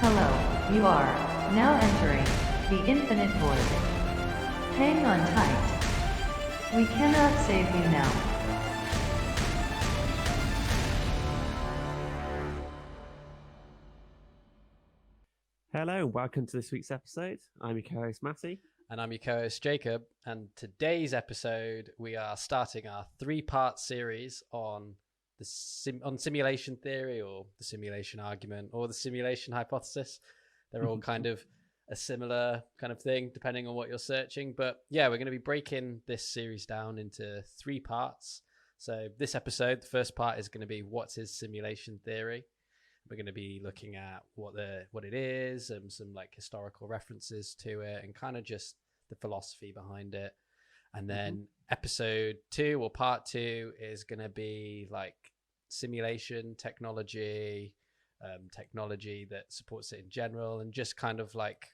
Hello, you are now entering the infinite void. Hang on tight. We cannot save you now. Hello, and welcome to this week's episode. I'm your co-host Matty. And I'm your co-host Jacob. And today's episode, we are starting our three-part series on simulation theory, or the simulation argument, or the simulation hypothesis. They're all kind of a similar kind of thing, depending on what you're searching. But yeah, we're going to be breaking this series down into three parts. So this episode, the first part is going to be what is simulation theory. We're going to be looking at what it is and some like historical references to it and kind of just the philosophy behind it. And then episode 2 or part 2 is going to be like simulation technology, technology that supports it in general, and just kind of like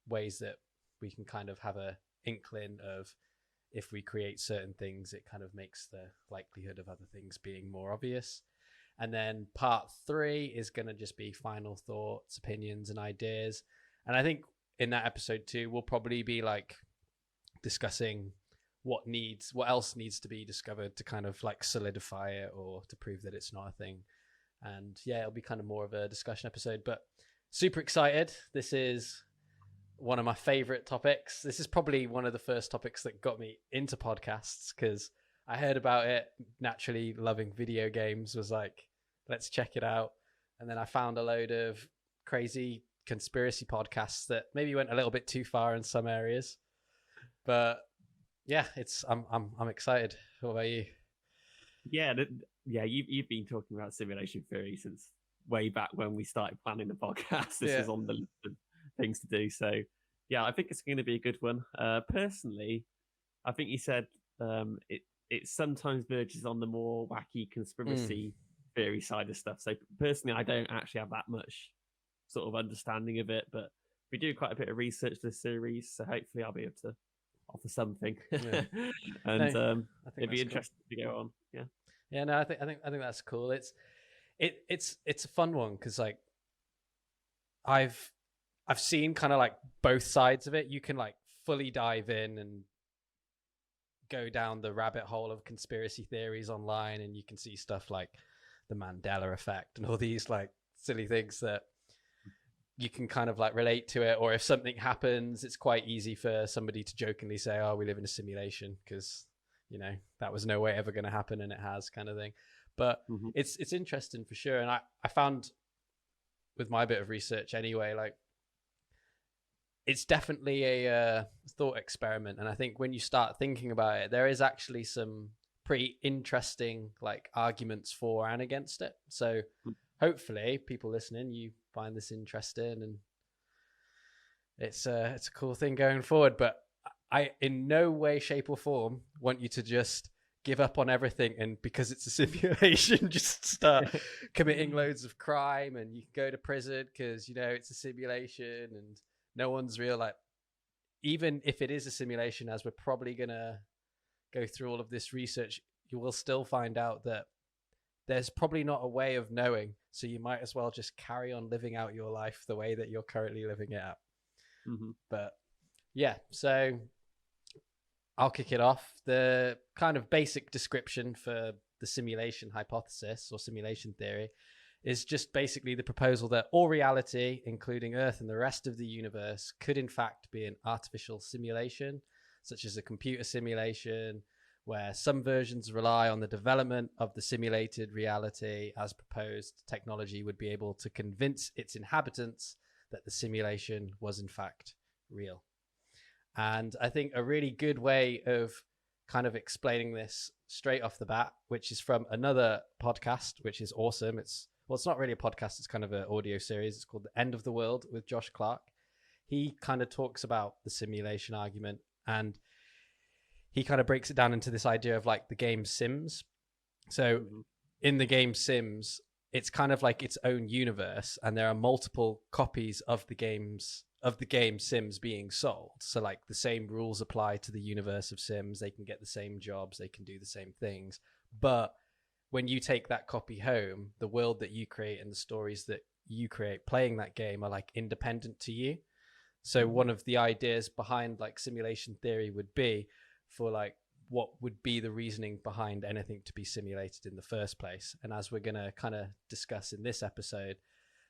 ways that we can kind of have a inkling of if we create certain things, it kind of makes the likelihood of other things being more obvious. And then part 3 is going to just be final thoughts, opinions, and ideas. And I think in that episode 2, we'll probably be like discussing what else needs to be discovered to kind of like solidify it or to prove that it's not a thing. And yeah, it'll be kind of more of a discussion episode, but super excited. This is one of my favorite topics. This is probably one of the first topics that got me into podcasts, because I heard about it, naturally loving video games, was like, let's check it out. And then I found a load of crazy conspiracy podcasts that maybe went a little bit too far in some areas. But yeah, I'm excited. What about you? Yeah, you've been talking about simulation theory since way back when we started planning the podcast. This is on the list of things to do. So yeah, I think it's going to be a good one. Personally, I think you said it sometimes verges on the more wacky conspiracy theory side of stuff. So personally, I don't actually have that much sort of understanding of it, but we do quite a bit of research for this series, so hopefully I'll be able to offer something. Yeah. And no, it'd be interesting to go on. Yeah, no, I think that's cool. It's a fun one because like I've seen kind of like both sides of it. You can like fully dive in and go down the rabbit hole of conspiracy theories online, and you can see stuff like the Mandela effect and all these like silly things that you can kind of like relate to it. Or if something happens, it's quite easy for somebody to jokingly say, oh, we live in a simulation because, you know, that was no way ever going to happen, and it has, kind of thing. But it's interesting for sure. And I found with my bit of research anyway, like it's definitely a thought experiment. And I think when you start thinking about it, there is actually some pretty interesting like arguments for and against it. So hopefully people listening, you find this interesting, and it's a cool thing going forward. But I in no way, shape or form want you to just give up on everything and because it's a simulation just start committing loads of crime and you can go to prison because, you know, it's a simulation and no one's real. Like, even if it is a simulation, as we're probably gonna go through all of this research, you will still find out that there's probably not a way of knowing, so you might as well just carry on living out your life the way that you're currently living it out. But yeah, so I'll kick it off. The kind of basic description for the simulation hypothesis or simulation theory is just basically the proposal that all reality, including Earth and the rest of the universe, could in fact be an artificial simulation, such as a computer simulation, where some versions rely on the development of the simulated reality as proposed technology would be able to convince its inhabitants that the simulation was in fact real. And I think a really good way of kind of explaining this straight off the bat, which is from another podcast, which is awesome. It's not really a podcast. It's kind of an audio series. It's called The End of the World with Josh Clark. He kind of talks about the simulation argument, and he kind of breaks it down into this idea of like the game Sims. So in the game Sims, it's kind of like its own universe, and there are multiple copies of the game Sims being sold. So like the same rules apply to the universe of Sims. They can get the same jobs, they can do the same things. But when you take that copy home, the world that you create and the stories that you create playing that game are like independent to you. So one of the ideas behind like simulation theory would be for like what would be the reasoning behind anything to be simulated in the first place. And as we're going to kind of discuss in this episode,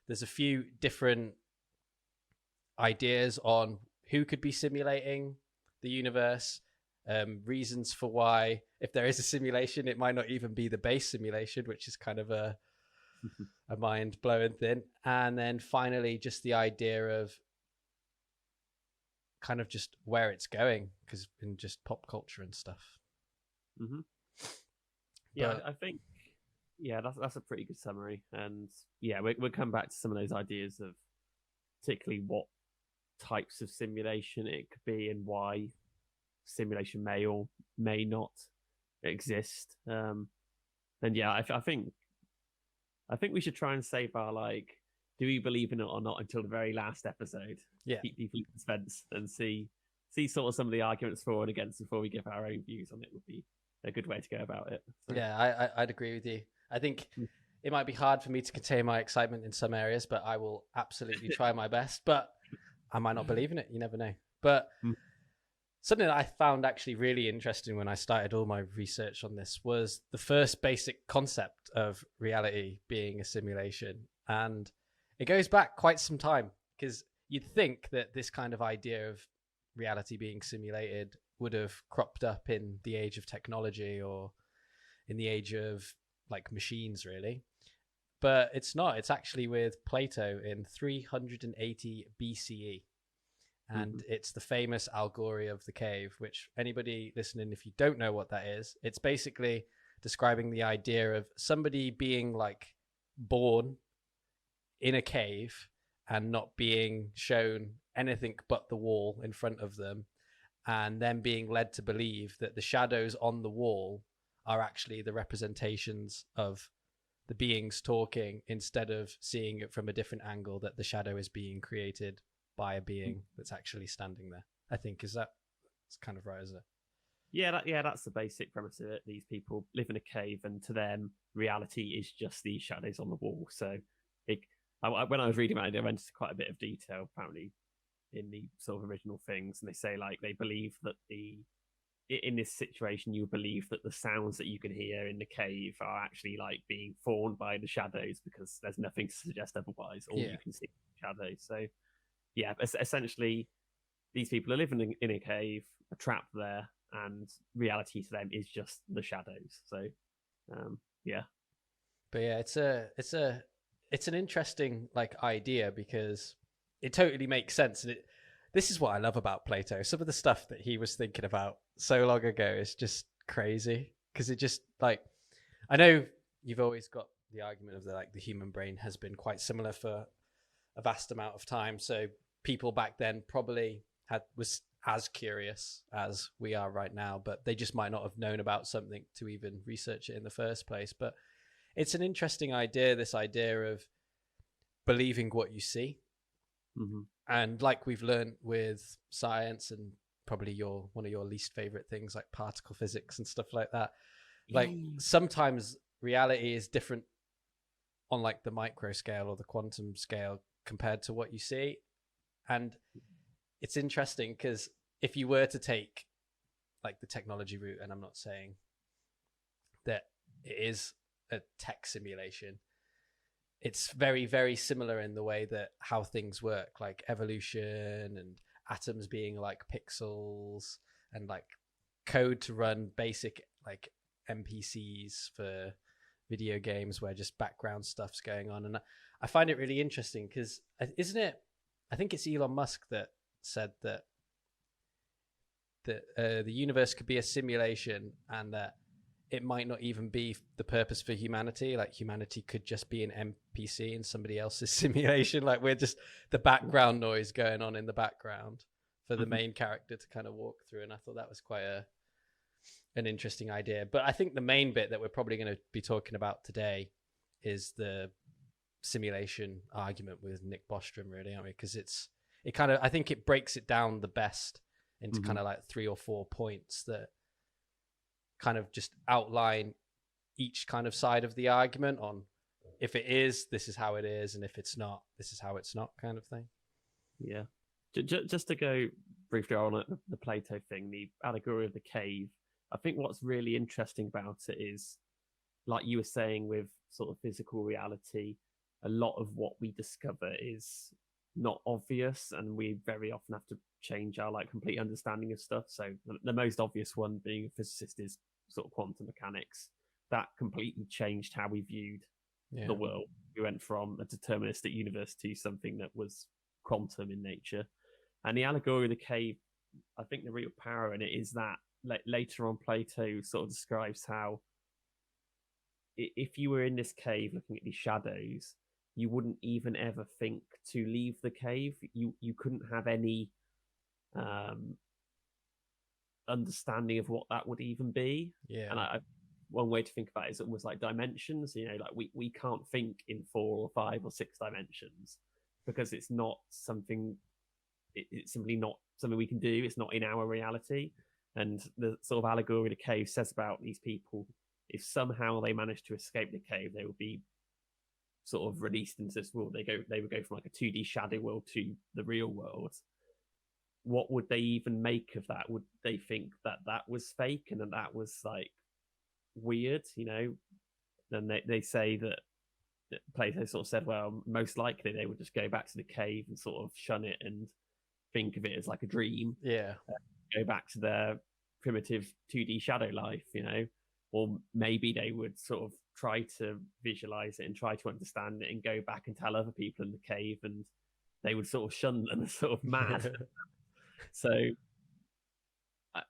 there's a few different ideas on who could be simulating the universe, reasons for why, if there is a simulation, it might not even be the base simulation, which is kind of a mind-blowing thing. And then finally, just the idea of kind of just where it's going, because in just pop culture and stuff. Mm-hmm. Yeah, I think that's a pretty good summary. And yeah, we'll come back to some of those ideas of particularly what types of simulation it could be and why simulation may or may not exist. And yeah, I think we should try and save our like, do we believe in it or not, until the very last episode. Yeah, keep people in suspense and see sort of some of the arguments for and against before we give our own views on it would be a good way to go about it. So. Yeah, I'd agree with you. I think it might be hard for me to contain my excitement in some areas, but I will absolutely try my best. But I might not believe in it. You never know. But something that I found actually really interesting when I started all my research on this was the first basic concept of reality being a simulation. And it goes back quite some time, because you'd think that this kind of idea of reality being simulated would have cropped up in the age of technology or in the age of like machines, really. But it's not. It's actually with Plato in 380 BCE. And it's the famous allegory of the cave, which anybody listening, if you don't know what that is, it's basically describing the idea of somebody being like born in a cave and not being shown anything but the wall in front of them, and then being led to believe that the shadows on the wall are actually the representations of the beings talking, instead of seeing it from a different angle, that the shadow is being created by a being that's actually standing there. I think it's kind of right, isn't it? Yeah, that's the basic premise of it. These people live in a cave, and to them, reality is just these shadows on the wall. So when I was reading about it, I went into quite a bit of detail, apparently, in the sort of original things. And they say, like, they believe that in this situation, you believe that the sounds that you can hear in the cave are actually, like, being formed by the shadows, because there's nothing to suggest otherwise. All you can see is shadows. So, yeah, essentially, these people are living in a cave, are trapped there, and reality to them is just the shadows. So, yeah. But yeah, it's an interesting like idea, because it totally makes sense. And this is what I love about Plato. Some of the stuff that he was thinking about so long ago is just crazy, because it just like, I know you've always got the argument of the human brain has been quite similar for a vast amount of time. So people back then probably was as curious as we are right now, but they just might not have known about something to even research it in the first place. But it's an interesting idea, this idea of believing what you see. And like we've learned with science, and probably one of your least favorite things, like particle physics and stuff like that, like sometimes reality is different on like the micro scale or the quantum scale compared to what you see. And it's interesting, because if you were to take like the technology route, and I'm not saying that it is a tech simulation, it's very, very similar in the way that how things work, like evolution and atoms being like pixels, and like code to run basic like NPCs for video games where just background stuff's going on. And I find it really interesting, because isn't it, I think it's Elon Musk that said that the universe could be a simulation, and that it might not even be the purpose for humanity. Like humanity could just be an NPC in somebody else's simulation. Like we're just the background noise going on in the background for the main character to kind of walk through. And I thought that was quite an interesting idea. But I think the main bit that we're probably going to be talking about today is the simulation argument with Nick Bostrom, really, aren't we? Because I think it breaks it down the best into kind of like 3 or 4 points that kind of just outline each kind of side of the argument on if it is, this is how it is, and if it's not, this is how it's not, kind of thing. Yeah. Just to go briefly on the Plato thing, the allegory of the cave. I think what's really interesting about it is, like you were saying, with sort of physical reality, a lot of what we discover is not obvious, and we very often have to change our like complete understanding of stuff. So the most obvious one, being a physicist, is sort of quantum mechanics. That completely changed how we viewed the world. We went from a deterministic universe to something that was quantum in nature. And the allegory of the cave, I think the real power in it is that later on Plato sort of describes how if you were in this cave looking at these shadows, you wouldn't even ever think to leave the cave. You couldn't have any understanding of what that would even be. Yeah. And one way to think about it is almost like dimensions. You know, like we can't think in 4 or 5 or 6 dimensions because it's not something. It's simply not something we can do. It's not in our reality. And the sort of allegory of the cave says about these people, if somehow they manage to escape the cave, they will be sort of released into this world. They would go from like a 2D shadow world to the real world. What would they even make of that? Would they think that that was fake and that was like weird, you know? Then they say that Plato sort of said, well, most likely they would just go back to the cave and sort of shun it and think of it as like a dream. Yeah. Go back to their primitive 2D shadow life, you know? Or maybe they would sort of try to visualize it and try to understand it and go back and tell other people in the cave, and they would sort of shun them as sort of mad. So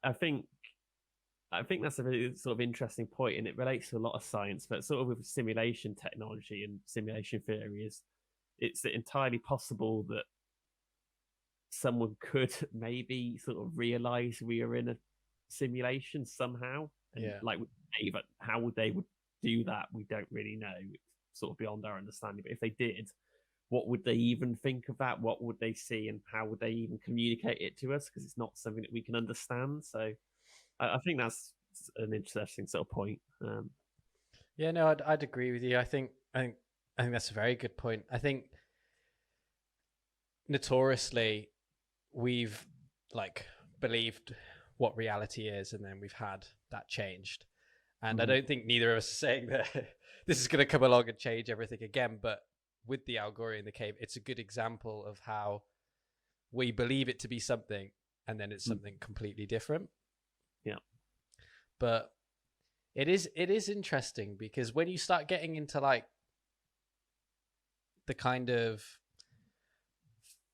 I think that's a really sort of interesting point, and it relates to a lot of science, but sort of with simulation technology and simulation theory, it's entirely possible that someone could maybe sort of realize we are in a simulation somehow. And like how would they do that? We don't really know. It's sort of beyond our understanding. But if they did, what would they even think of that? What would they see, and how would they even communicate it to us? Because it's not something that we can understand. So I think that's an interesting sort of point. Yeah, no, I'd agree with you. I think that's a very good point. I think notoriously we've like believed what reality is, and then we've had that changed. And I don't think neither of us are saying that this is going to come along and change everything again. But with the allegory in the cave, it's a good example of how we believe it to be something, and then it's something completely different. Yeah. But it is interesting, because when you start getting into like the kind of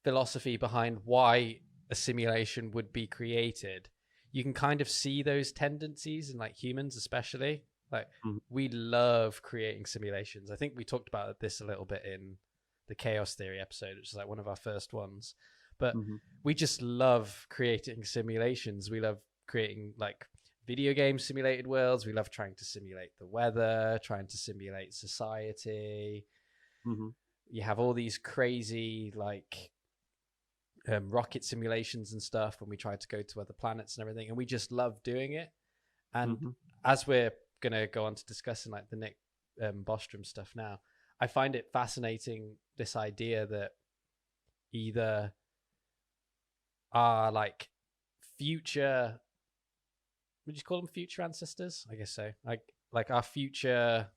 philosophy behind why a simulation would be created, you can kind of see those tendencies in like humans, especially. Like we love creating simulations. I think we talked about this a little bit in the chaos theory episode, which is like one of our first ones. But we just love creating simulations. We love creating like video game simulated worlds. We love trying to simulate the weather, trying to simulate society. You have all these crazy like rocket simulations and stuff when we try to go to other planets and everything, and we just love doing it. And as we're gonna go on to discussing like the Nick Bostrom stuff now, I find it fascinating, this idea that either our like future, would you call them future ancestors? I guess so. Like our future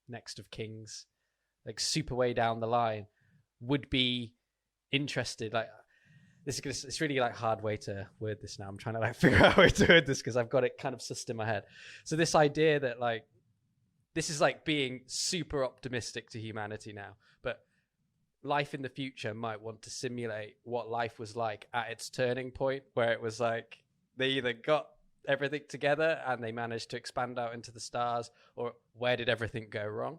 next of kings, like super way down the line, would be interested. Like it's really like hard way to word this now. I'm trying to like figure out a way to word this because I've got it kind of sussed in my head. So this idea that like this is like being super optimistic to humanity now, but life in the future might want to simulate what life was like at its turning point, where it was like they either got everything together and they managed to expand out into the stars, or where did everything go wrong?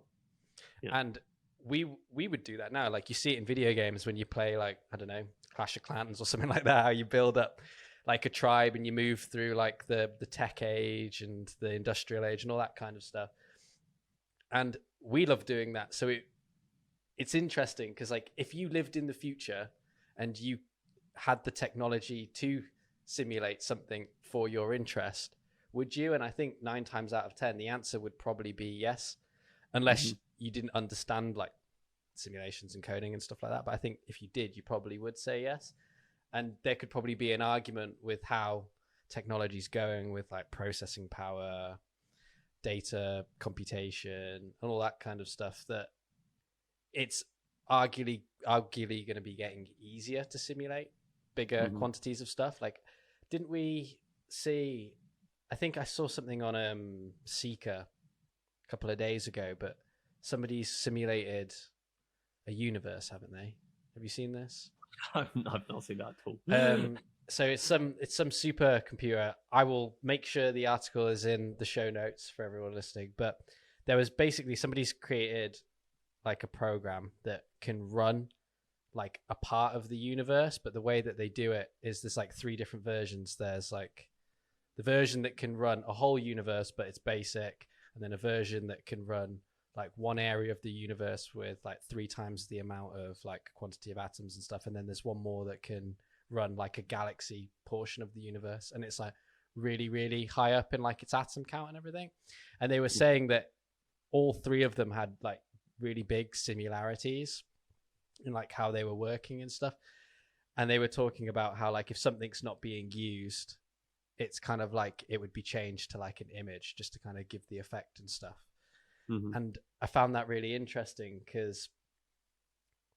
And we would do that now. Like you see it in video games when you play like, I don't know, Clash of Clans or something like that, how you build up like a tribe and you move through like the tech age and the industrial age and all that kind of stuff. And we love doing that. So it's interesting because like if you lived in the future and you had the technology to simulate something for your interest, would you? And I think 9 times out of 10 the answer would probably be yes, unless you didn't understand like simulations and coding and stuff like that. But I think if you did, you probably would say yes. And there could probably be an argument with how technology's going with like processing power, data computation, and all that kind of stuff, that it's arguably going to be getting easier to simulate bigger quantities of stuff. Like, didn't we see, I think I saw something on Seeker a couple of days ago, but somebody's simulated a universe, haven't they? Have you seen this? I've not seen that at all. So it's some supercomputer. I will make sure the article is in the show notes for everyone listening. But there was basically, somebody's created like a program that can run like a part of the universe, but the way that they do it is there's like 3 different versions. There's like the version that can run a whole universe, but it's basic, and then a version that can run like one area of the universe with like 3 times the amount of like quantity of atoms and stuff, and then there's one more that can run like a galaxy portion of the universe, and it's like really, really high up in like its atom count and everything. And they were saying that all 3 of them had like really big similarities in like how they were working and stuff. And they were talking about how like if something's not being used, it's kind of like it would be changed to like an image just to kind of give the effect and stuff. And I found that really interesting because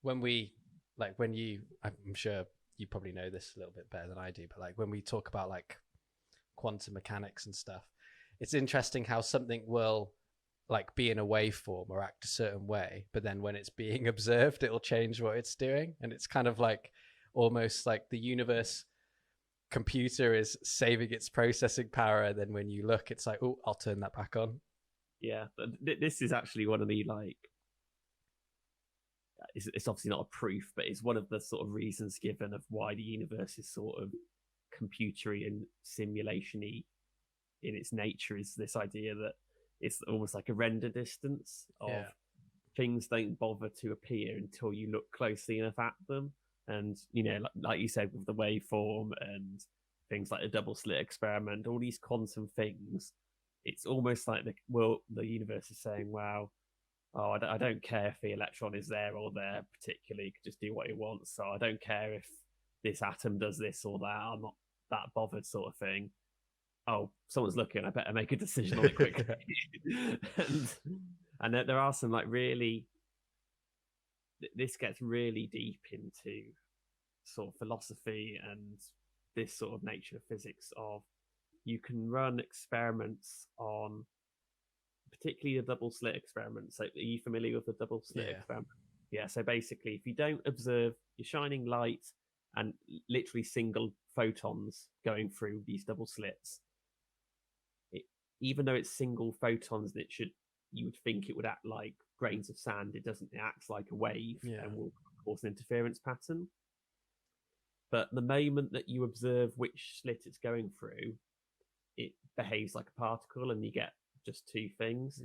when I'm sure you probably know this a little bit better than I do, but like when we talk about like quantum mechanics and stuff, it's interesting how something will like be in a waveform or act a certain way, but then when it's being observed, it'll change what it's doing. And it's kind of like almost like the universe computer is saving its processing power, and then when you look, it's like, oh, I'll turn that back on. Yeah, but this is actually one of the like, it's obviously not a proof, but it's one of the sort of reasons given of why the universe is sort of computery and simulation-y in its nature, is this idea that it's almost like a render distance of things don't bother to appear until you look closely enough at them. And, you know, like you said, with the waveform and things like the double slit experiment, all these quantum things, it's almost like the universe is saying, wow, I don't care if the electron is there or there particularly, it could just do what it wants. So I don't care if this atom does this or that, I'm not that bothered, sort of thing. Oh, someone's looking, I better make a decision on it quickly. and there are some like really, this gets really deep into sort of philosophy and this sort of nature of physics of, you can run experiments on, particularly the double slit experiment. So are you familiar with the double slit experiment? Yeah, so basically if you don't observe, you're shining light and literally single photons going through these double slits, even though it's single photons, you would think it would act like grains of sand. It doesn't. It acts like a wave and will cause an interference pattern. But the moment that you observe which slit it's going through, it behaves like a particle, and you get just 2 things.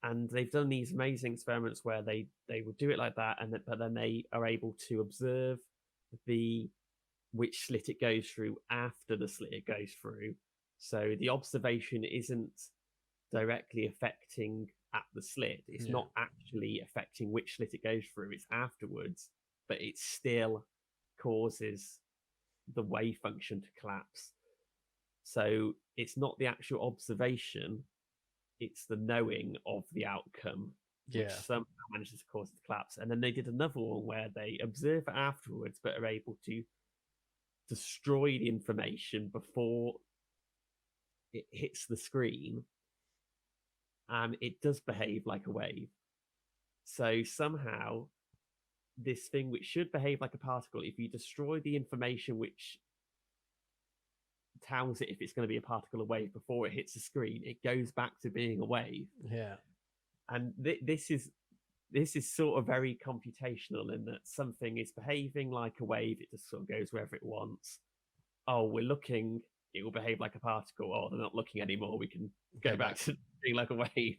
And they've done these amazing experiments where they would do it like that, but then they are able to observe which slit it goes through after the slit it goes through. So the observation isn't directly affecting at the slit. It's not actually affecting which slit it goes through. It's afterwards, but it still causes the wave function to collapse. So it's not the actual observation, it's the knowing of the outcome, which somehow manages to cause it to collapse. And then they did another one where they observe it afterwards, but are able to destroy the information before it hits the screen, and it does behave like a wave. So somehow this thing which should behave like a particle, if you destroy the information which tells it if it's going to be a particle or wave before it hits the screen, it goes back to being a wave. And this is sort of very computational in that something is behaving like a wave, it just sort of goes wherever it wants. Oh, we're looking, it will behave like a particle. Oh, they're not looking anymore, we can go back to being like a wave.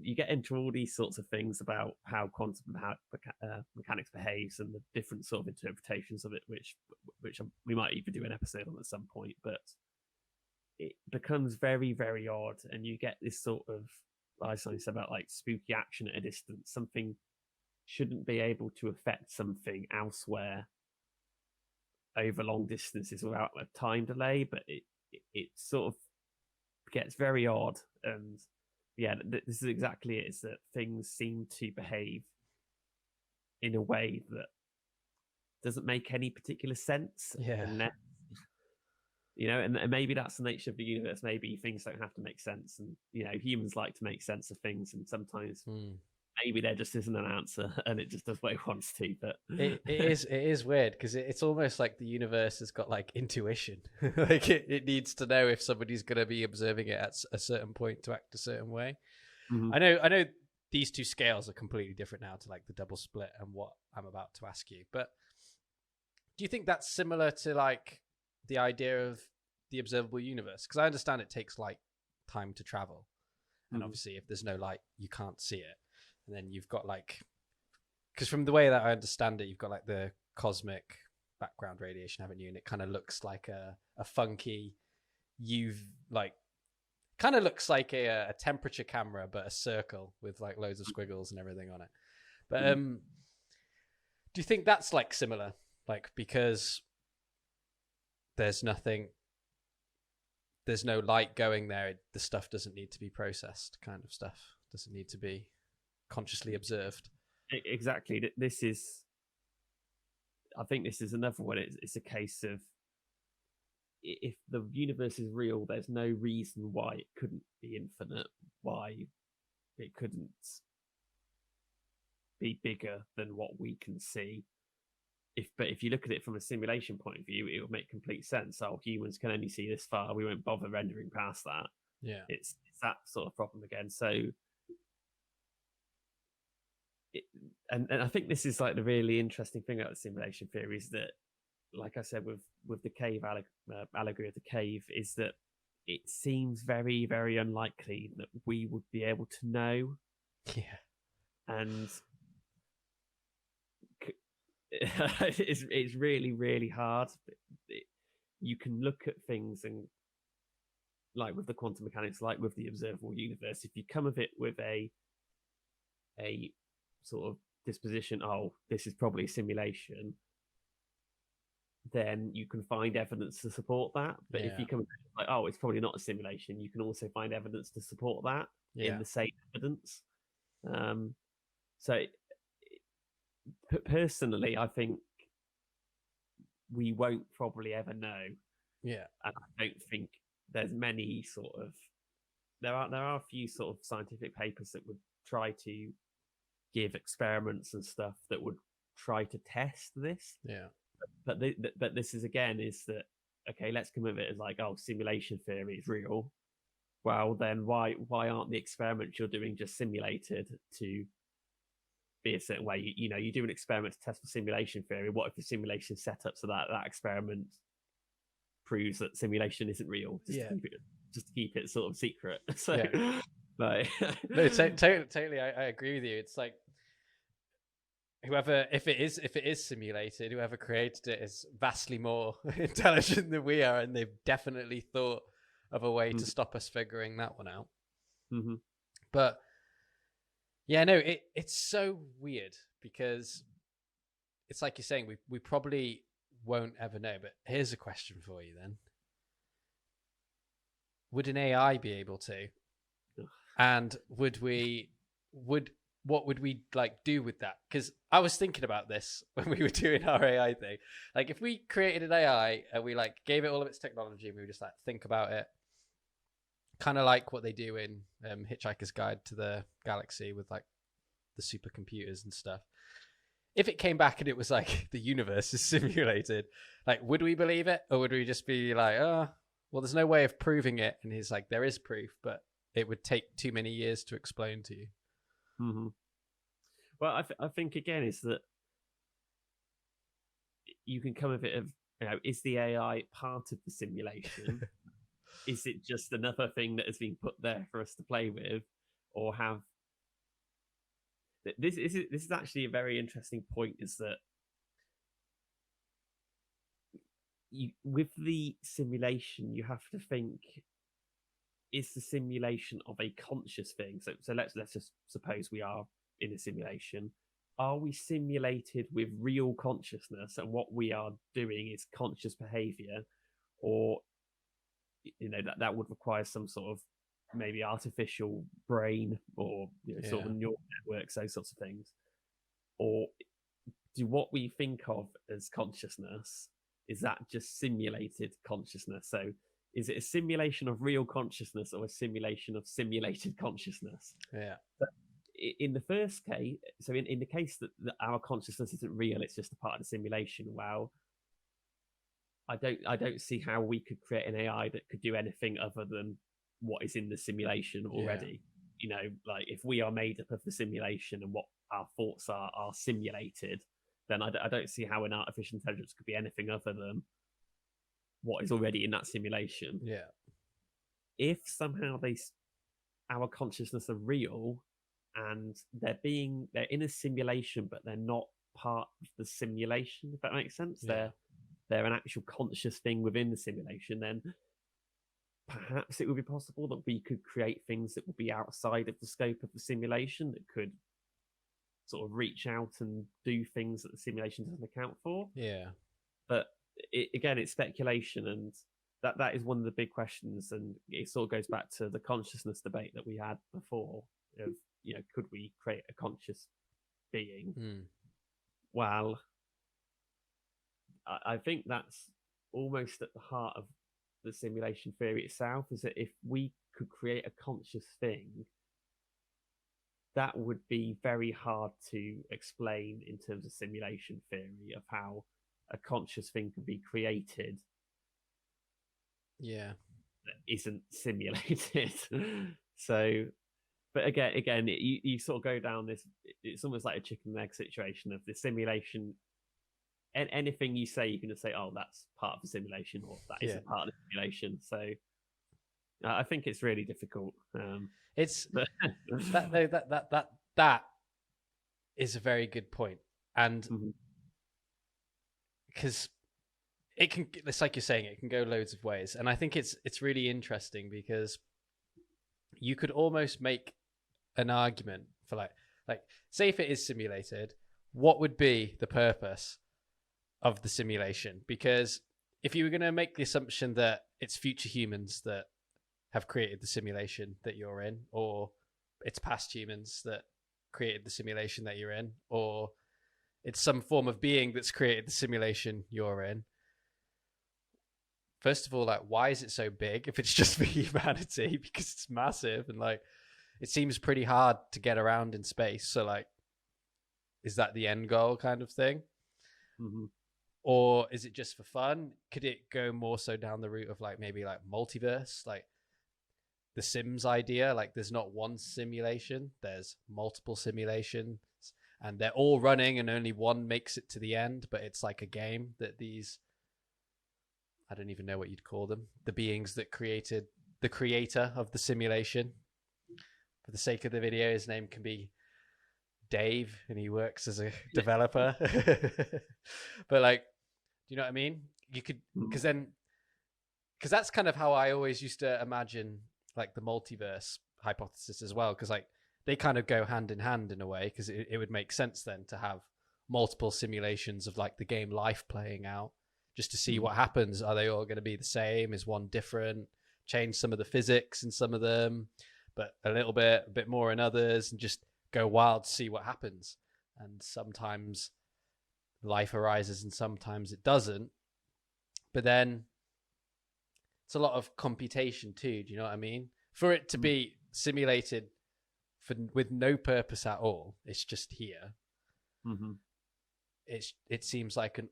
You get into all these sorts of things about how quantum mechanics behaves and the different sort of interpretations of it, which we might even do an episode on at some point. But it becomes very, very odd, and you get this sort of like something about like spooky action at a distance. Something shouldn't be able to affect something elsewhere over long distances without a time delay, but it sort of gets very odd. And yeah, this is exactly it, is that things seem to behave in a way that doesn't make any particular sense. Yeah. Unless, and maybe that's the nature of the universe. Maybe things don't have to make sense, and humans like to make sense of things, and sometimes maybe there just isn't an answer, and it just does what it wants to. But it is weird, because it's almost like the universe has got like intuition. Like it needs to know if somebody's going to be observing it at a certain point to act a certain way. Mhm. I know these two scales are completely different now to like the double split and what I'm about to ask you, but do you think that's similar to like the idea of the observable universe? Because I understand it takes like time to travel, and obviously if there's no light you can't see it, and then you've got like, because from the way that I understand it, you've got like the cosmic background radiation, haven't you? And it kind of looks like a funky like kind of looks like a temperature camera, but a circle with like loads of squiggles and everything on it. But do you think that's like similar, like because there's no light going there, the stuff doesn't need to be processed, kind of stuff doesn't need to be consciously observed? Exactly. I think this is another one. It's a case of, if the universe is real, there's no reason why it couldn't be infinite, why it couldn't be bigger than what we can see. But if you look at it from a simulation point of view, it would make complete sense. Oh, humans can only see this far, we won't bother rendering past that. Yeah, it's that sort of problem again. So and I think this is like the really interesting thing about the simulation theory, is that, like I said, with the cave allegory of the cave, is that it seems very, very unlikely that we would be able to know. Yeah. And it's really, really hard. You can look at things, and like with the quantum mechanics, like with the observable universe, if you come of it with a sort of disposition, oh, this is probably a simulation, then you can find evidence to support that. But if you come like, oh, it's probably not a simulation, you can also find evidence to support that in the same evidence. So personally, I think we won't probably ever know. Yeah. And I don't think there's many sort of, there are a few sort of scientific papers that would try to give experiments and stuff that would try to test this. Yeah. But this is, again, is that, okay, let's come of it as like, oh, simulation theory is real. Well, then why aren't the experiments you're doing just simulated to be a certain way? You do an experiment to test for simulation theory. What if the simulation is set up so that experiment proves that simulation isn't real? Just to keep it sort of secret. So, like, no, totally, I agree with you. It's like, whoever, if it is simulated, whoever created it is vastly more intelligent than we are, and they've definitely thought of a way to stop us figuring that one out. Mm-hmm. But yeah, no, it's so weird, because it's like you're saying, we probably won't ever know. But here's a question for you then: would an AI be able to? And what would we like do with that? Because I was thinking about this when we were doing our AI thing. Like, if we created an AI and we like gave it all of its technology, and we were just like think about it, kind of like what they do in Hitchhiker's Guide to the Galaxy with like the supercomputers and stuff. If it came back and it was like the universe is simulated, like, would we believe it, or would we just be like, oh, well, there's no way of proving it? And he's like, there is proof, but it would take too many years to explain to you. Mm-hmm. Well, I think again is that you can come of it of, is the AI part of the simulation? Is it just another thing that has been put there for us to play with, or have? This is actually a very interesting point. Is that with the simulation, you have to think is the simulation of a conscious thing. So let's just suppose we are in a simulation. Are we simulated with real consciousness, and what we are doing is conscious behavior, or that would require some sort of maybe artificial brain, or sort of neural networks, those sorts of things? Or do what we think of as consciousness, is that just simulated consciousness? So is it a simulation of real consciousness or a simulation of simulated consciousness? Yeah. But in the first case, so in the case that our consciousness isn't real, it's just a part of the simulation, well, I don't see how we could create an AI that could do anything other than what is in the simulation already. Like if we are made up of the simulation and what our thoughts are simulated, then I don't see how an artificial intelligence could be anything other than what is already in that simulation. Yeah. If somehow our consciousness are real, and they're in a simulation, but they're not part of the simulation, if that makes sense. Yeah. They're an actual conscious thing within the simulation, then perhaps it would be possible that we could create things that would be outside of the scope of the simulation, that could sort of reach out and do things that the simulation doesn't account for. Yeah. But again, it's speculation, and that is one of the big questions, and it sort of goes back to the consciousness debate that we had before of, could we create a conscious being? Well, I think that's almost at the heart of the simulation theory itself, is that if we could create a conscious thing, that would be very hard to explain in terms of simulation theory, of how a conscious thing can be created. Yeah. That isn't simulated. So, but again, you sort of go down this, it's almost like a chicken and egg situation of the simulation. And anything you say, you can just say, oh, that's part of the simulation, or that isn't part of the simulation. So I think it's really difficult. It's that is a very good point. And because it's like you're saying, it can go loads of ways. And I think it's really interesting, because you could almost make an argument for like say if it is simulated, what would be the purpose of the simulation? Because if you were going to make the assumption that it's future humans that have created the simulation that you're in, or it's past humans that created the simulation that you're in, or it's some form of being that's created the simulation you're in, first of all, like, why is it so big if it's just for humanity? Because it's massive, and like it seems pretty hard to get around in space. So like, is that the end goal kind of thing? Or is it just for fun? Could it go more so down the route of like maybe like multiverse, like the Sims idea? Like there's not one simulation, there's multiple simulations, and they're all running and only one makes it to the end, but it's like a game that these, I don't even know what you'd call them, the beings that created the creator of the simulation. For the sake of the video, his name can be Dave, and he works as a developer. But like, do you know what I mean? You could, because that's kind of how I always used to imagine like the multiverse hypothesis as well, because like they kind of go hand in hand in a way, because it would make sense then to have multiple simulations of like the game life playing out, just to see what happens. Are they all going to be the same? Is one different? Change some of the physics in some of them, but a bit more in others, and just go wild to see what happens. And sometimes life arises and sometimes it doesn't. But then it's a lot of computation too. Do you know what I mean? For it to be simulated with no purpose at all, it's just here. It seems like an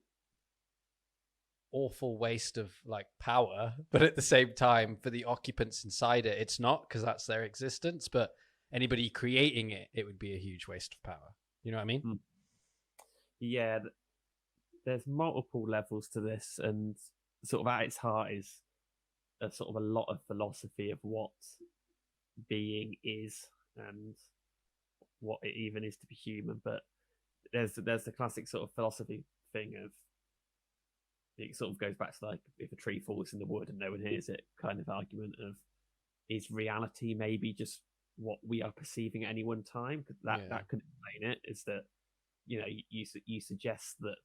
awful waste of like power, but at the same time, for the occupants inside it, it's not, because that's their existence. But anybody creating it would be a huge waste of power. You know what I mean? Yeah, there's multiple levels to this, and sort of at its heart is a sort of a lot of philosophy of what being is and what it even is to be human. But there's the classic sort of philosophy thing of, it sort of goes back to like, if a tree falls in the wood and no one hears it kind of argument of, is reality maybe just what we are perceiving at any one time? That could explain it. Is that, you know, you suggest that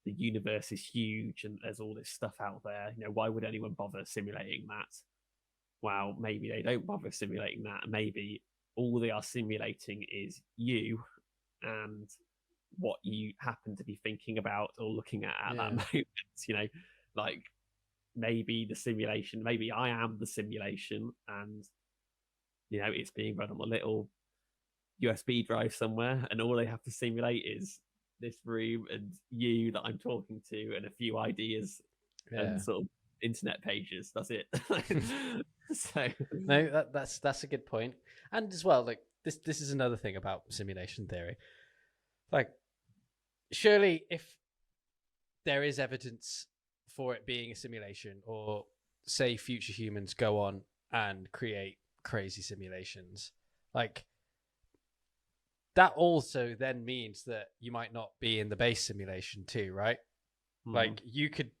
the universe is huge and there's all this stuff out there. You know, why would anyone bother simulating that? Well, maybe they don't bother simulating that. Maybe all they are simulating is you and what you happen to be thinking about or looking at that moment. You know, like maybe the simulation, maybe I am the simulation, and you know it's being run on a little USB drive somewhere, and all they have to simulate is this room and you that I'm talking to and a few ideas and sort of internet pages. That's it. So no, that's a good point. And as well, like this is another thing about simulation theory. Like, surely if there is evidence for it being a simulation, or say future humans go on and create crazy simulations, like that also then means that you might not be in the base simulation too, right? Like you could,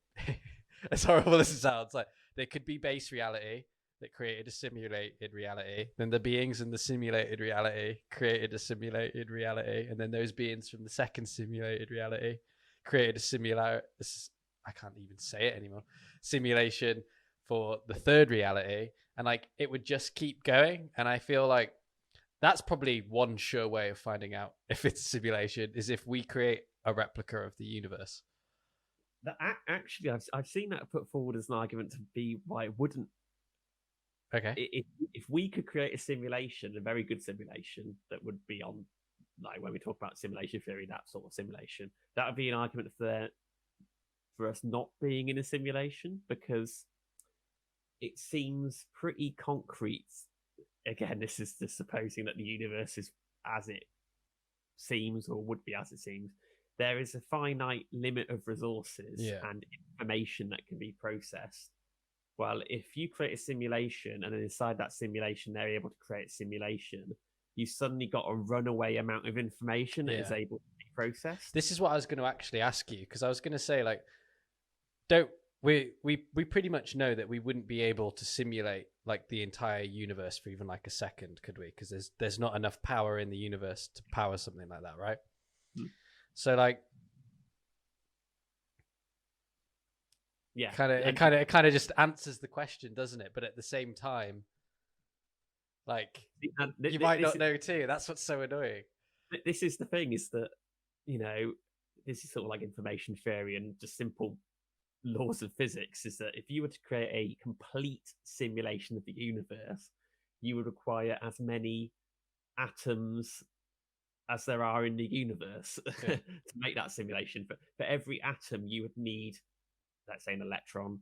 as horrible as it sounds, like there could be base reality that created a simulated reality. Then the beings in the simulated reality created a simulated reality. And then those beings from the second simulated reality created I can't even say it anymore, simulation for the third reality. And like, it would just keep going. And I feel like that's probably one sure way of finding out if it's a simulation, is if we create a replica of the universe. Actually, I've seen that put forward as an argument to be why it wouldn't. Okay. If we could create a simulation, a very good simulation that would be on, like when we talk about simulation theory, that sort of simulation, that would be an argument for us not being in a simulation, because it seems pretty concrete. Again, this is just supposing that the universe is as it seems, or would be as it seems. There is a finite limit of resources and information that can be processed. Well, if you create a simulation and then inside that simulation they're able to create a simulation, you suddenly got a runaway amount of information that is able to be processed. This is what I was going to actually ask you, because I was going to say, like, we pretty much know that we wouldn't be able to simulate like the entire universe for even like a second, could we? Because there's not enough power in the universe to power something like that, right? So like, it kind of just answers the question, doesn't it? But at the same time, like, you might not know too. That's what's so annoying. This is the thing, is that, you know, this is sort of like information theory and just simple laws of physics, is that if you were to create a complete simulation of the universe, you would require as many atoms as there are in the universe to make that simulation. But for every atom, you would need, let's say, an electron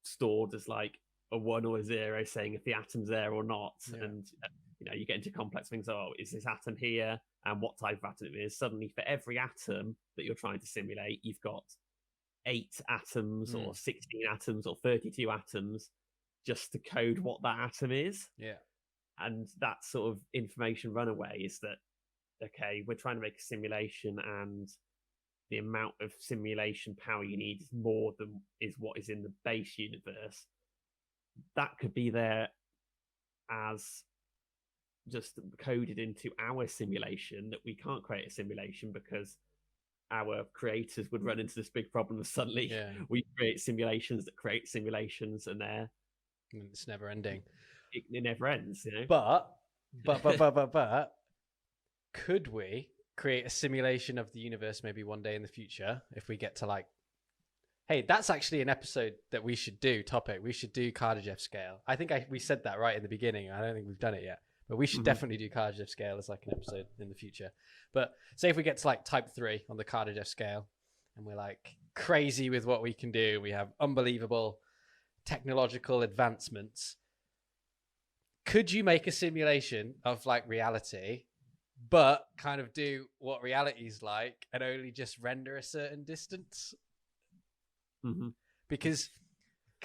stored as like a 1 or a 0, saying if the atom's there or not. And you know, you get into complex things. Oh, is this atom here, and what type of atom it is? Suddenly, for every atom that you're trying to simulate, you've got 8 atoms or 16 atoms or 32 atoms just to code what that atom is. And that sort of information runaway is that, okay, we're trying to make a simulation, and the amount of simulation power you need is more than is what is in the base universe. That could be there as just coded into our simulation, that we can't create a simulation because our creators would run into this big problem of suddenly we create simulations that create simulations, and it's never ending. It never ends, you know. But could we create a simulation of the universe maybe one day in the future, if we get to like, hey, that's actually an episode that we should do. We should do Kardashev scale. I think we said that right in the beginning. I don't think we've done it yet, but we should definitely do Kardashev scale as like an episode in the future. But say if we get to like type 3 on the Kardashev scale, and we're like crazy with what we can do, we have unbelievable technological advancements, could you make a simulation of like reality, but kind of do what reality is like and only just render a certain distance? Because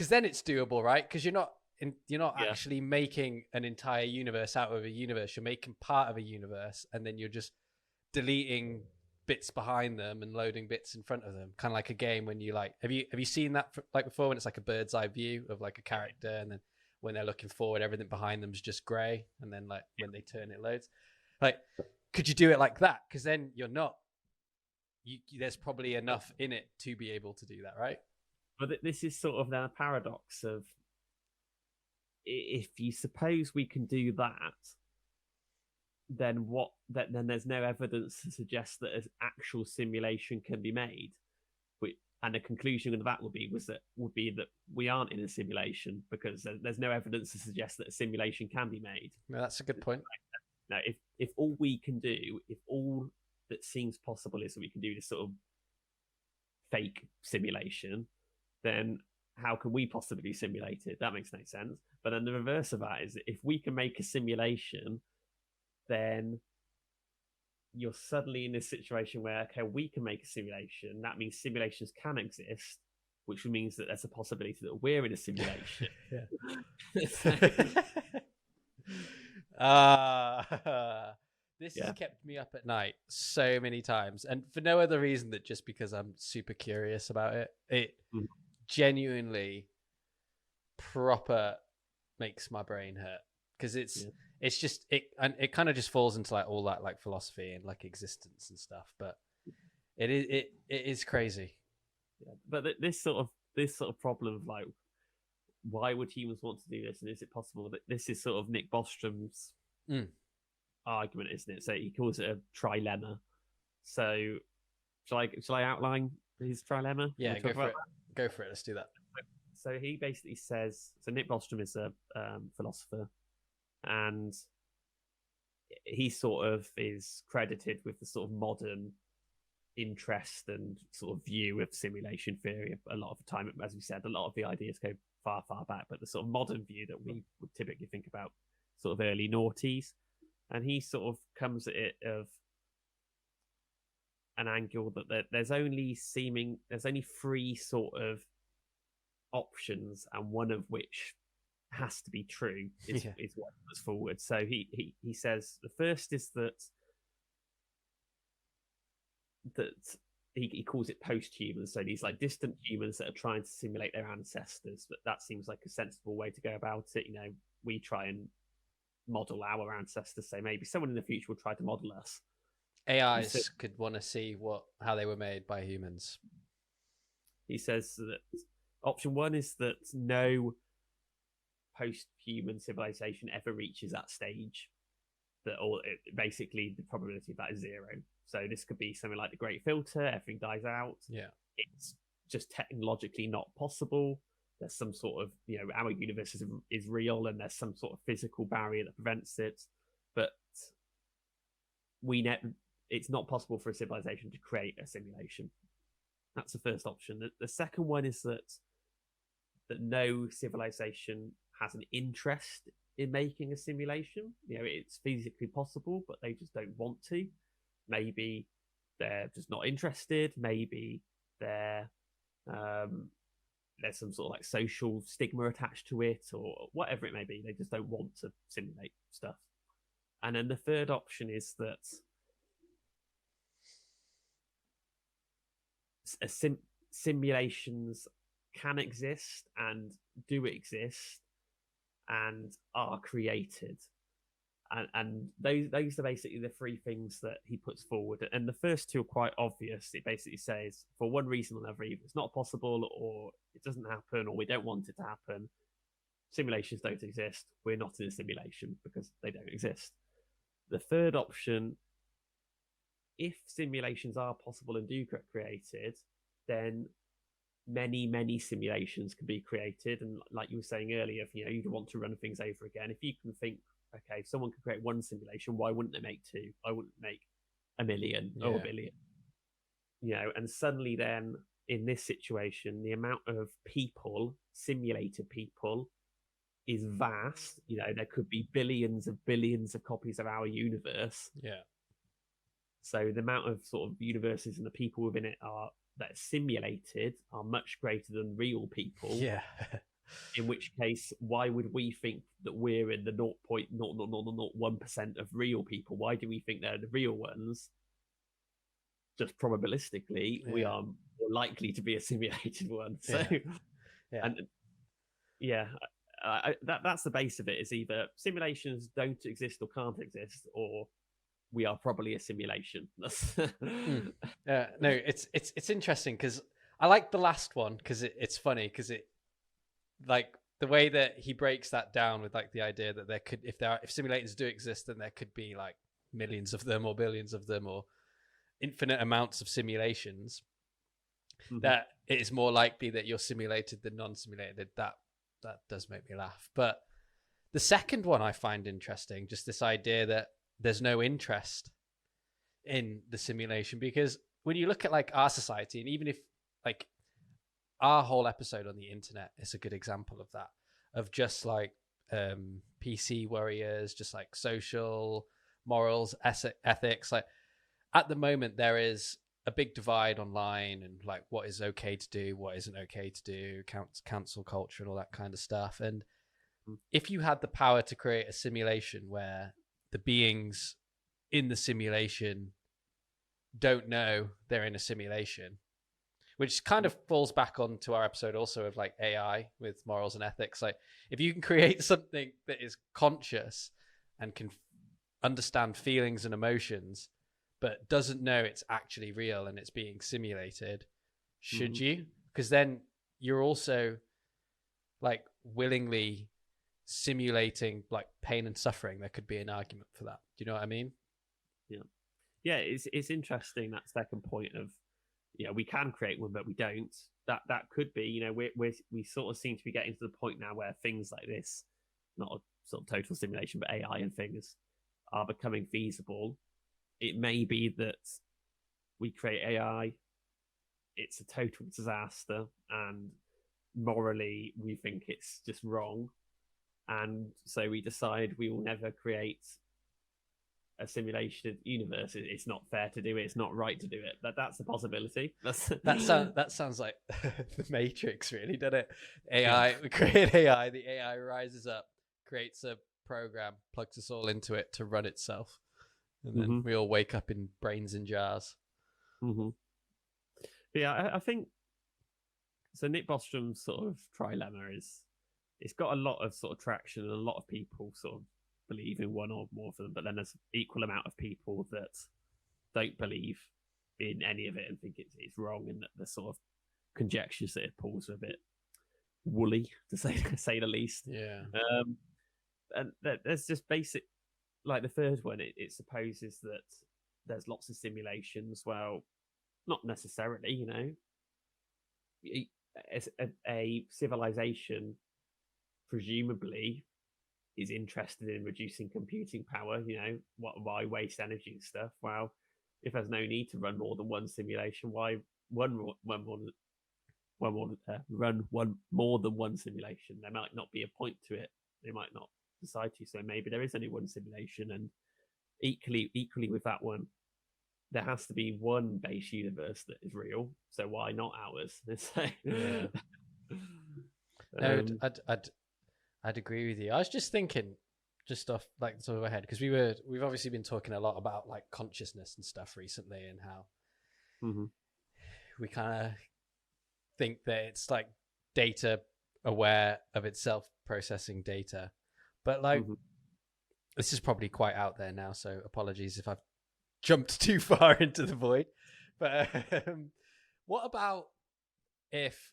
then it's doable, right? Because you're not actually making an entire universe out of a universe. You're making part of a universe, and then you're just deleting bits behind them and loading bits in front of them. Kind of like a game when you like, have you seen that like before, when it's like a bird's eye view of like a character, and then when they're looking forward, everything behind them is just gray, and then like when they turn, it loads. Like, could you do it like that? Because then you're not. There's probably enough in it to be able to do that, right? But this is sort of the paradox of, if you suppose we can do that, then what? Then there's no evidence to suggest that an actual simulation can be made. And the conclusion of that would be that we aren't in a simulation, because there's no evidence to suggest that a simulation can be made. No, that's a good point. Now, if all we can do, if all that seems possible is that we can do this sort of fake simulation, then how can we possibly simulate it? That makes no sense. But then the reverse of that is that if we can make a simulation, then you're suddenly in a situation where, okay, we can make a simulation. That means simulations can exist, which means that there's a possibility that we're in a simulation. This has kept me up at night so many times, and for no other reason than just because I'm super curious about it. It genuinely proper makes my brain hurt, because it's just it kind of just falls into like all that like philosophy and like existence and stuff, but it is crazy. But this sort of problem of like, why would humans want to do this, and is it possible? That this is sort of Nick Bostrom's argument, isn't it? So he calls it a trilemma. So shall I outline his trilemma? Yeah, go for it. Go for it. Let's do that. So he basically says, so Nick Bostrom is a philosopher, and he sort of is credited with the sort of modern interest and sort of view of simulation theory. A lot of the time, as we said, a lot of the ideas go far, far back, but the sort of modern view that we would typically think about sort of early noughties. And he sort of comes at it of an angle that there's only three sort of options, and one of which has to be true is what puts forward. So he says the first is that he calls it post-human, so these like distant humans that are trying to simulate their ancestors. But that seems like a sensible way to go about it. You know, we try and model our ancestors, so maybe someone in the future will try to model us. AIs could want to see how they were made by humans. He says that option one is that no post-human civilization ever reaches that stage. Basically the probability of that is zero. So this could be something like the Great Filter, everything dies out. Yeah. It's just technologically not possible. There's some sort of, our universe is real, and there's some sort of physical barrier that prevents it. But it's not possible for a civilization to create a simulation. That's the first option. The second one is that no civilization has an interest in making a simulation. It's physically possible, but they just don't want to. Maybe they're just not interested. Maybe there's some sort of like social stigma attached to it, or whatever it may be. They just don't want to simulate stuff. And then the third option is that simulations can exist and do exist and are created. And those are basically the three things that he puts forward. And the first two are quite obvious. It basically says, for one reason or another, either it's not possible, or it doesn't happen, or we don't want it to happen. Simulations don't exist. We're not in a simulation because they don't exist. The third option, if simulations are possible and do get created, then many, many simulations can be created. And like you were saying earlier, if you'd want to run things over again, if you can think, okay, if someone could create one simulation, why wouldn't they make two? Why wouldn't they make 1 million or 1 billion? And suddenly then in this situation, the amount of people, simulated people, is vast. There could be billions of copies of our universe. Yeah. So the amount of sort of universes and the people within it that are simulated are much greater than real people. Yeah. In which case, why would we think that we're in the 0.0001% of real people? Why do we think they're the real ones? Just probabilistically, we are more likely to be a simulated one. So, that's the base of it. Is either simulations don't exist or can't exist, or we are probably a simulation. No, it's interesting because I like the last one because it's funny because it like the way that he breaks that down with like the idea that there could if simulators do exist, then there could be like millions of them or billions of them or infinite amounts of simulations. That it is more likely that you're simulated than non-simulated. That does make me laugh. But the second one I find interesting, just this idea that there's no interest in the simulation, because when you look at like our society, and even if like our whole episode on the internet is a good example of that, of just like PC warriors, just like social morals, ethics. Like at the moment, there is a big divide online and like what is okay to do, what isn't okay to do, cancel culture and all that kind of stuff. And if you had the power to create a simulation where the beings in the simulation don't know they're in a simulation, which kind of falls back onto our episode also of like AI with morals and ethics. Like if you can create something that is conscious and can understand feelings and emotions, but doesn't know it's actually real and it's being simulated, should you? Because then you're also like willingly simulating like pain and suffering. There could be an argument for that. Do you know what I mean? Yeah, it's interesting, that second point of, we can create one but we don't. That could be, we sort of seem to be getting to the point now where things like this, not a sort of total simulation, but AI and things are becoming feasible. It may be that we create AI, it's a total disaster, and morally we think it's just wrong, and so we decide we will never create a simulation universe. It's not fair to do it. It's not right to do it. That's a possibility. That sounds like the Matrix, really, doesn't it? AI, we create AI. The AI rises up, creates a program, plugs us all into it to run itself, and then we all wake up in brains in jars. Yeah, I think so. Nick Bostrom's sort of trilemma it's got a lot of sort of traction, and a lot of people sort of believe in one or more of them, but then there's equal amount of people that don't believe in any of it and think it's wrong, and that the sort of conjectures that it pulls are a bit woolly, to say the least. Yeah. And there's just basic, like the third one, it supposes that there's lots of simulations. Well, not necessarily, a civilization presumably is interested in reducing computing power. Why waste energy and stuff? Well, if there's no need to run more than one simulation, why run more than one simulation? There might not be a point to it. They might not decide to. So maybe there is only one simulation, and equally with that one, there has to be one base universe that is real. So why not ours? Yeah. No, I'd agree with you. I was just thinking, just off like the top of my head, because we've obviously been talking a lot about like consciousness and stuff recently, and how we kind of think that it's like data aware of itself processing data, but like this is probably quite out there now, so apologies if I've jumped too far into the void. But what about if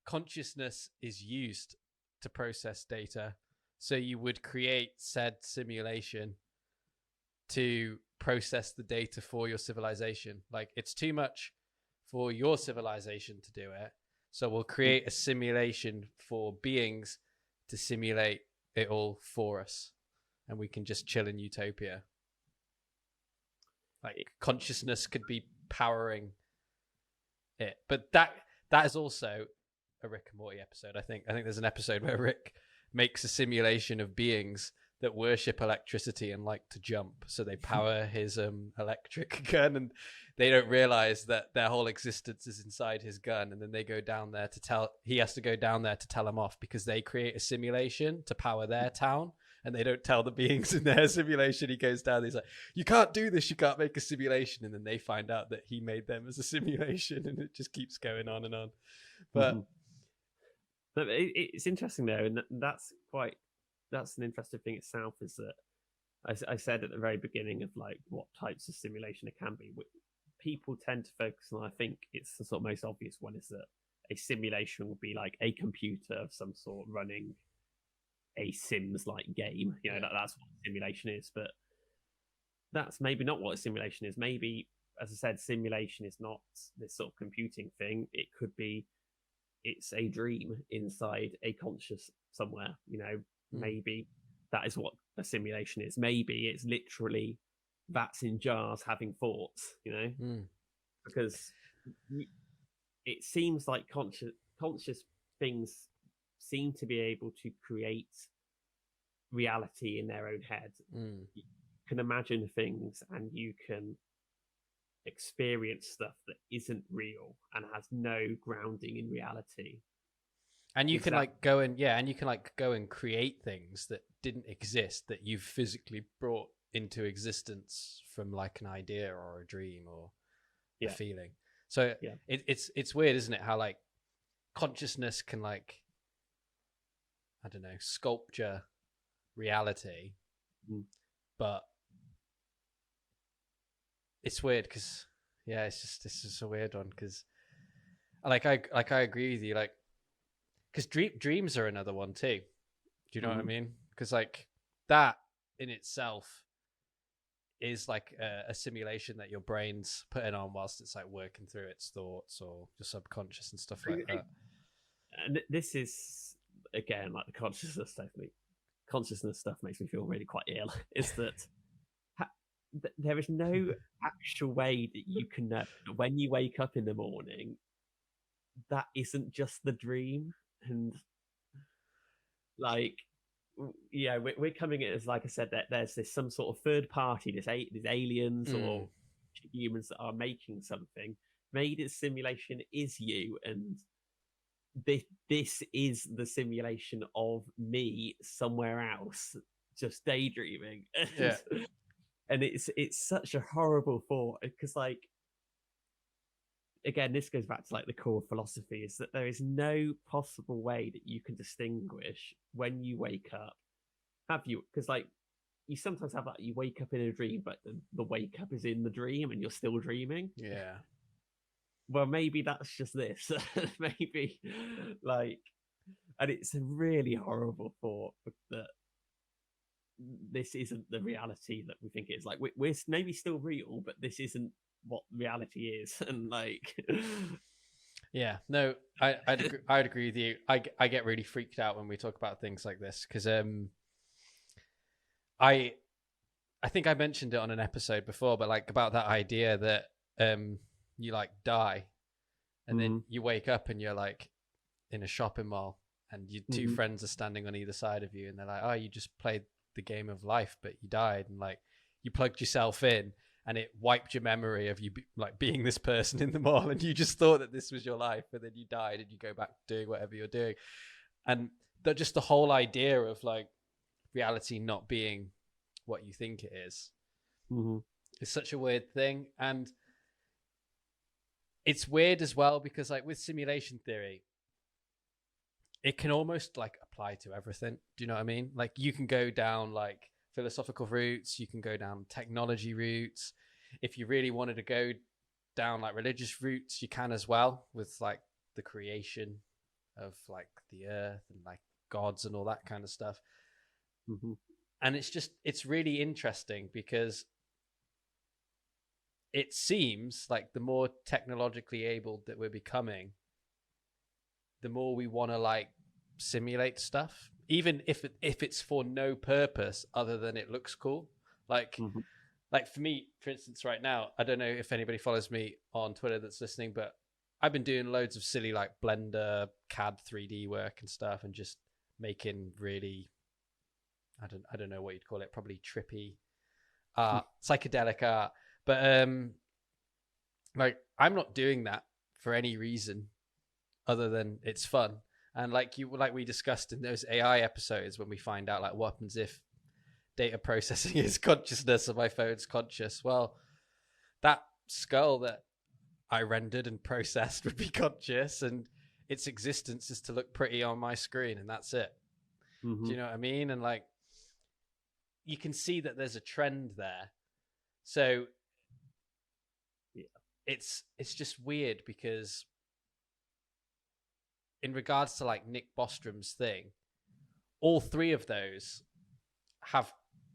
consciousness is used to process data? So you would create said simulation to process the data for your civilization. Like it's too much for your civilization to do it, so we'll create a simulation for beings to simulate it all for us, and we can just chill in utopia. Like consciousness could be powering it, but that is also a Rick and Morty episode. I think there's an episode where Rick makes a simulation of beings that worship electricity and like to jump, so they power his electric gun, and they don't realize that their whole existence is inside his gun, and then they go down there he has to go down there to tell them off, because they create a simulation to power their town, and they don't tell the beings in their simulation. He goes down, he's like, you can't do this, you can't make a simulation, and then they find out that he made them as a simulation, and it just keeps going on and on. But But it's interesting though, and that's an interesting thing itself. Is that I said at the very beginning of like what types of simulation it can be. People tend to focus on. I think it's the sort of most obvious one is that a simulation would be like a computer of some sort running a Sims-like game. You know, that's what simulation is. But that's maybe not what a simulation is. Maybe, as I said, simulation is not this sort of computing thing. It could be it's a dream inside a conscious somewhere. You know, maybe that is what a simulation is. Maybe it's literally rats in jars having thoughts. You know, because it seems like conscious things seem to be able to create reality in their own head. You can imagine things and you can experience stuff that isn't real and has no grounding in reality. And you can like go and create things that didn't exist that you've physically brought into existence from like an idea or a dream or a feeling. So it's weird, isn't it? How like consciousness can like, I don't know, sculpture reality, but it's weird because it's just a weird one because I agree with you, like because dreams are another one too. Do you know what I mean? Because like that in itself is like a simulation that your brain's putting on whilst it's like working through its thoughts or your subconscious and stuff like that. And this is again like the consciousness stuff makes me feel really quite ill. Is that there is no actual way that you can know when you wake up in the morning that isn't just the dream. And like we're coming at it as, like I said, that there's this some sort of third party, this aliens or humans that are making something. Maybe the simulation is you, and this is the simulation of me somewhere else, just daydreaming. And it's such a horrible thought because, like, again, this goes back to like the core philosophy is that there is no possible way that you can distinguish when you wake up. Because like you sometimes have that, you wake up in a dream, but the wake up is in the dream and you're still dreaming. Yeah. Well, maybe that's just this. Maybe like, and it's a really horrible thought that this isn't the reality that we think it is. Like we're maybe still real, but this isn't what reality is. And like I'd agree with you. I get really freaked out when we talk about things like this because I think I mentioned it on an episode before, but like about that idea that you like die and then you wake up and you're like in a shopping mall and your two friends are standing on either side of you and they're like, oh, you just played the game of life but you died, and like you plugged yourself in and it wiped your memory of you like being this person in the mall, and you just thought that this was your life, and then you died and you go back doing whatever you're doing. And that just the whole idea of like reality not being what you think it is is such a weird thing. And it's weird as well because like with simulation theory, it can almost like apply to everything. Do you know what I mean? Like you can go down like philosophical routes, you can go down technology routes. If you really wanted to go down like religious routes, you can as well, with like the creation of like the earth and like gods and all that kind of stuff. And it's really interesting because it seems like the more technologically able that we're becoming, the more we want to like simulate stuff, even if it's for no purpose other than it looks cool. Like like for me, for instance, right now, I don't know if anybody follows me on Twitter that's listening, but I've been doing loads of silly like Blender CAD 3D work and stuff, and just making really, I don't know what you'd call it, probably trippy art, psychedelic art. But like I'm not doing that for any reason other than it's fun. And like we discussed in those AI episodes, when we find out like what happens if data processing is consciousness and my phone's conscious, well, that skull that I rendered and processed would be conscious, and its existence is to look pretty on my screen, and that's it. Do you know what I mean? And like, you can see that there's a trend there. So yeah, it's just weird because in regards to like Nick Bostrom's thing, all three of those have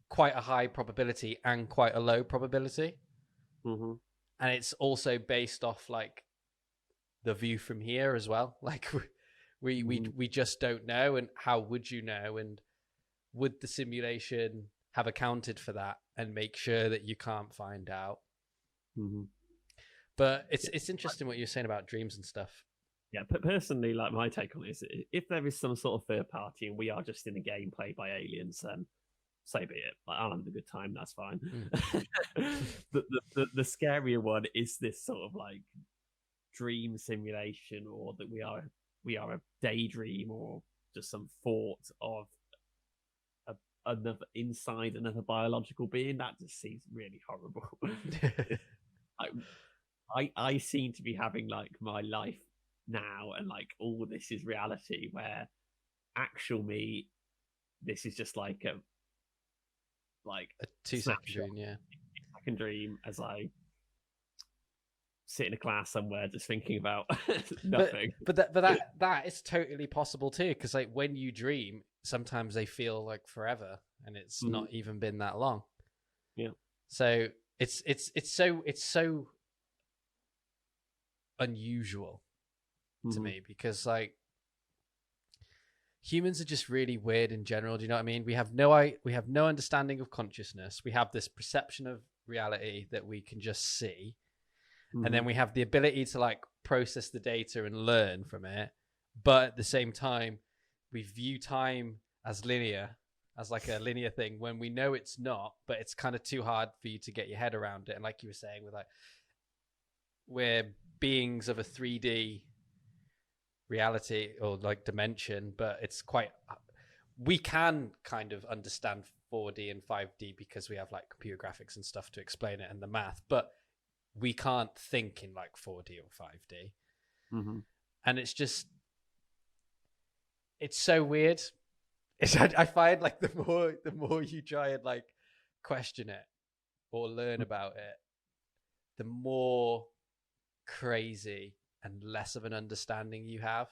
quite a high probability and quite a low probability. Mm-hmm. And it's also based off like the view from here as well. Like we just don't know. And how would you know? And would the simulation have accounted for that and make sure that you can't find out? Mm-hmm. But it's interesting what you're saying about dreams and stuff. Yeah, but personally, like my take on it is, if there is some sort of third party and we are just in a game played by aliens, then so be it. Like, I'll have a good time. That's fine. The scarier one is this sort of like dream simulation, or that we are a daydream, or just some thought of another inside another biological being. That just seems really horrible. I seem to be having like my life now, and like all this is reality, where actual me, this is just like a 2-second dream. Yeah, 2-second dream as I sit in a class somewhere just thinking about nothing. But that is totally possible too, because like when you dream, sometimes they feel like forever, and it's not even been that long. Yeah. So it's so unusual to me, because like humans are just really weird in general. Do you know what I mean? We have no understanding of consciousness. We have this perception of reality that we can just see. And then we have the ability to like process the data and learn from it. But at the same time, we view time as linear, as like a linear thing, when we know it's not, but it's kind of too hard for you to get your head around it. And like you were saying, with like, we're beings of a 3D reality or like dimension, but it's quite, we can kind of understand 4D and 5D because we have like computer graphics and stuff to explain it and the math, but we can't think in like 4D or 5D. And it's just, it's so weird. I find like the more you try and like question it or learn about it, the more crazy and less of an understanding you have.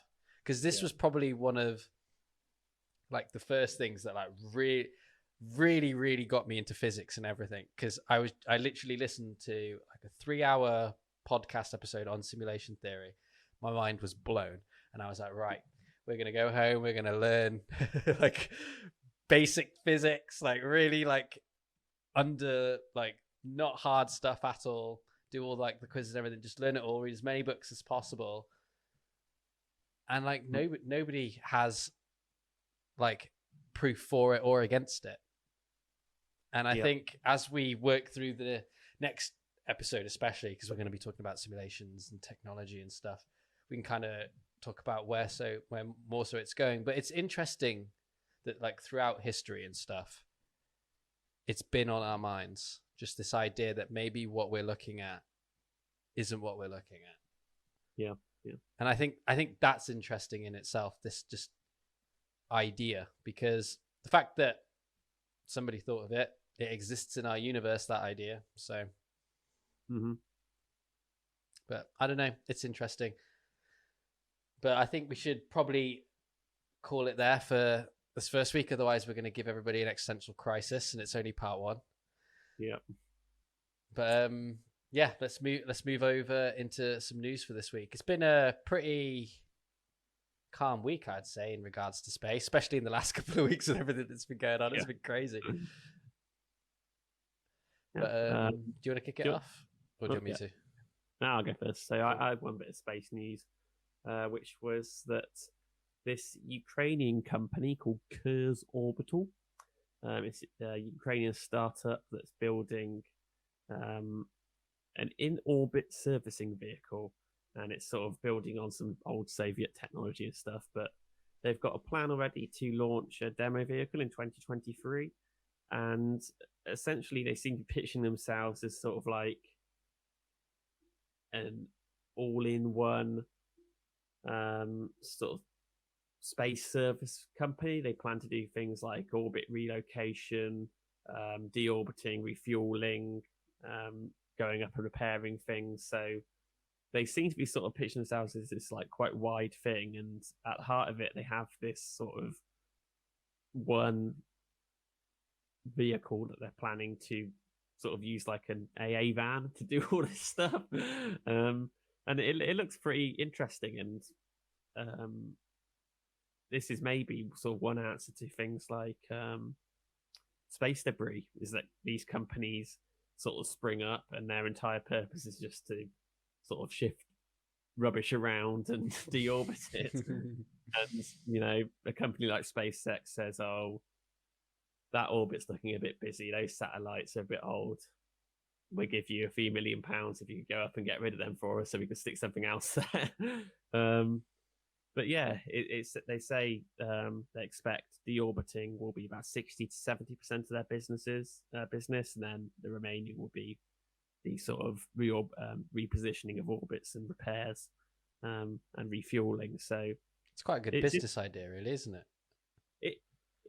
Because this was probably one of like the first things that like really got me into physics and everything, because I literally listened to like a 3-hour podcast episode on simulation theory. My mind was blown, and I was like, right, we're gonna go home, we're gonna learn like basic physics, like really like under like not hard stuff at all, do all like the quizzes and everything, just learn it all, read as many books as possible. And like nobody has like proof for it or against it. And I think as we work through the next episode, especially because we're going to be talking about simulations and technology and stuff, we can kind of talk about where more so it's going. But it's interesting that like throughout history and stuff, it's been on our minds, just this idea that maybe what we're looking at isn't what we're looking at. Yeah. And I think that's interesting in itself, this just idea, because the fact that somebody thought of it exists in our universe, that idea. So but I don't know, it's interesting. But I think we should probably call it there for this first week, otherwise we're going to give everybody an existential crisis, and it's only part 1. But yeah, let's move over into some news for this week. It's been a pretty calm week, I'd say, in regards to space, especially in the last couple of weeks and everything that's been going on. It's been crazy. But do you want to kick it off, or do you want me to? No, I'll go first. So I had one bit of space news, which was that this Ukrainian company called Kurs Orbital, it's a Ukrainian startup that's building an in-orbit servicing vehicle, and it's sort of building on some old Soviet technology and stuff, but they've got a plan already to launch a demo vehicle in 2023, and essentially they seem to be pitching themselves as sort of like an all-in-one sort of space service company. They plan to do things like orbit relocation, deorbiting, refueling, going up and repairing things. So they seem to be sort of pitching themselves as this like quite wide thing, and at the heart of it, they have this sort of one vehicle that they're planning to sort of use like an AA van to do all this stuff. And it looks pretty interesting, and this is maybe sort of one answer to things like space debris, is that these companies sort of spring up and their entire purpose is just to sort of shift rubbish around and deorbit it. And, you know, a company like SpaceX says, oh, that orbit's looking a bit busy. Those satellites are a bit old. We'll give you a few £1 million if you could go up and get rid of them for us so we can stick something else there. But yeah, they say they expect deorbiting will be about 60 to 70% of their business, and then the remaining will be the sort of repositioning of orbits and repairs and refueling. So it's quite a good business idea, really, isn't it?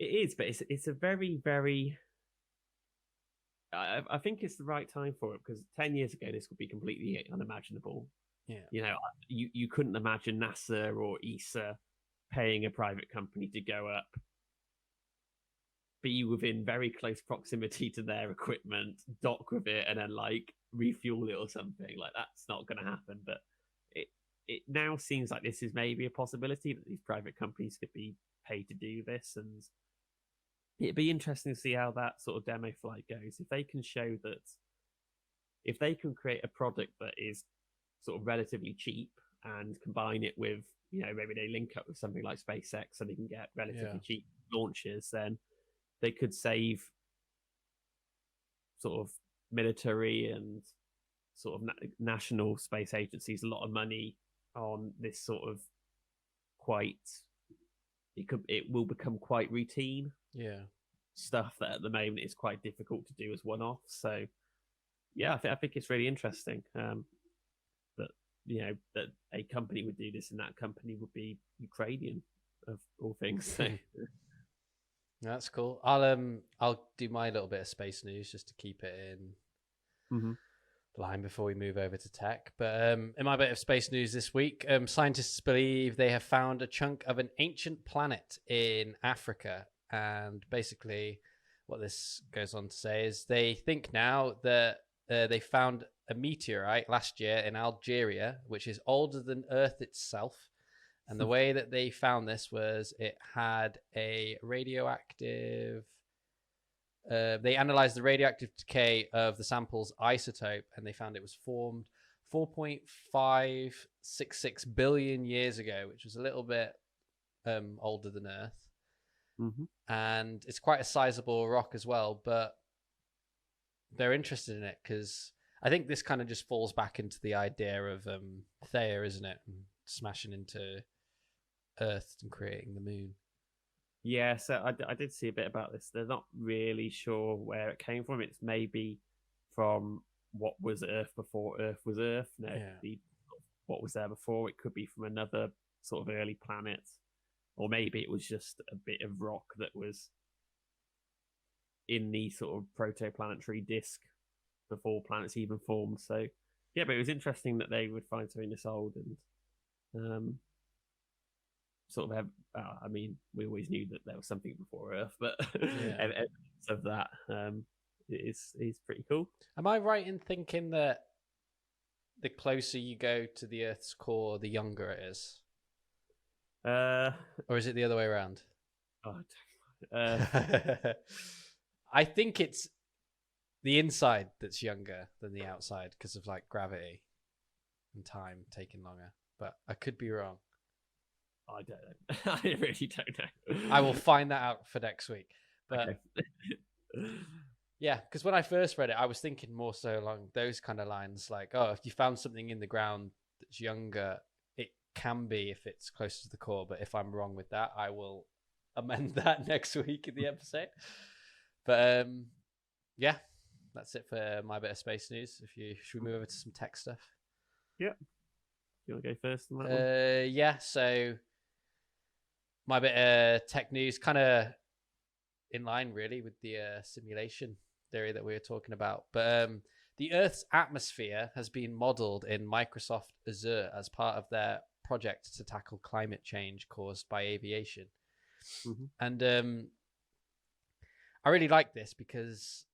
It is, but it's a very, very. I think it's the right time for it, because 10 years ago this would be completely unimaginable. Yeah, you know, you couldn't imagine NASA or ESA paying a private company to go up, be within very close proximity to their equipment, dock with it, and then like refuel it or something. Like, that's not going to happen. But it now seems like this is maybe a possibility that these private companies could be paid to do this, and it'd be interesting to see how that sort of demo flight goes. If they can show that, if they can create a product that is sort of relatively cheap and combine it with, you know, maybe they link up with something like SpaceX and they can get relatively cheap launches, then they could save sort of military and sort of national space agencies a lot of money on this sort of it will become quite routine stuff that at the moment is quite difficult to do as one-off. So yeah, I think it's really interesting. That, you know, that a company would do this, and that company would be Ukrainian, of all things. So. That's cool. I'll do my little bit of space news just to keep it in line before we move over to tech. But in my bit of space news this week, scientists believe they have found a chunk of an ancient planet in Africa. And basically what this goes on to say is they think now that they found a meteorite last year in Algeria, which is older than Earth itself. And the way that they found this was it had a radioactive... they analyzed the radioactive decay of the sample's isotope, and they found it was formed 4.566 billion years ago, which was a little bit older than Earth. And it's quite a sizable rock as well, but they're interested in it because I think this kind of just falls back into the idea of Theia, isn't it? And smashing into Earth and creating the moon. Yeah, so I did see a bit about this. They're not really sure where it came from. It's maybe from what was Earth before Earth was Earth. No, what was there before. It could be from another sort of early planet. Or maybe it was just a bit of rock that was in the sort of protoplanetary disk before planets even formed. So, yeah, but it was interesting that they would find something this old and sort of have. I mean, we always knew that there was something before Earth, but evidence of that is pretty cool. Am I right in thinking that the closer you go to the Earth's core, the younger it is? Or is it the other way around? I think it's the inside that's younger than the outside because of like gravity and time taking longer. But I could be wrong. I don't know. I really don't know. I will find that out for next week. But okay. Yeah, because when I first read it, I was thinking more so along those kind of lines, like, oh, if you found something in the ground that's younger, it can be if it's closer to the core. But if I'm wrong with that, I will amend that next week in the episode. But yeah, that's it for my bit of space news. Should we move over to some tech stuff? Yeah. you want to go first on that one? Yeah. So my bit of tech news, kind of in line really with the simulation theory that we were talking about. But the Earth's atmosphere has been modeled in Microsoft Azure as part of their project to tackle climate change caused by aviation. Mm-hmm. And I really like this because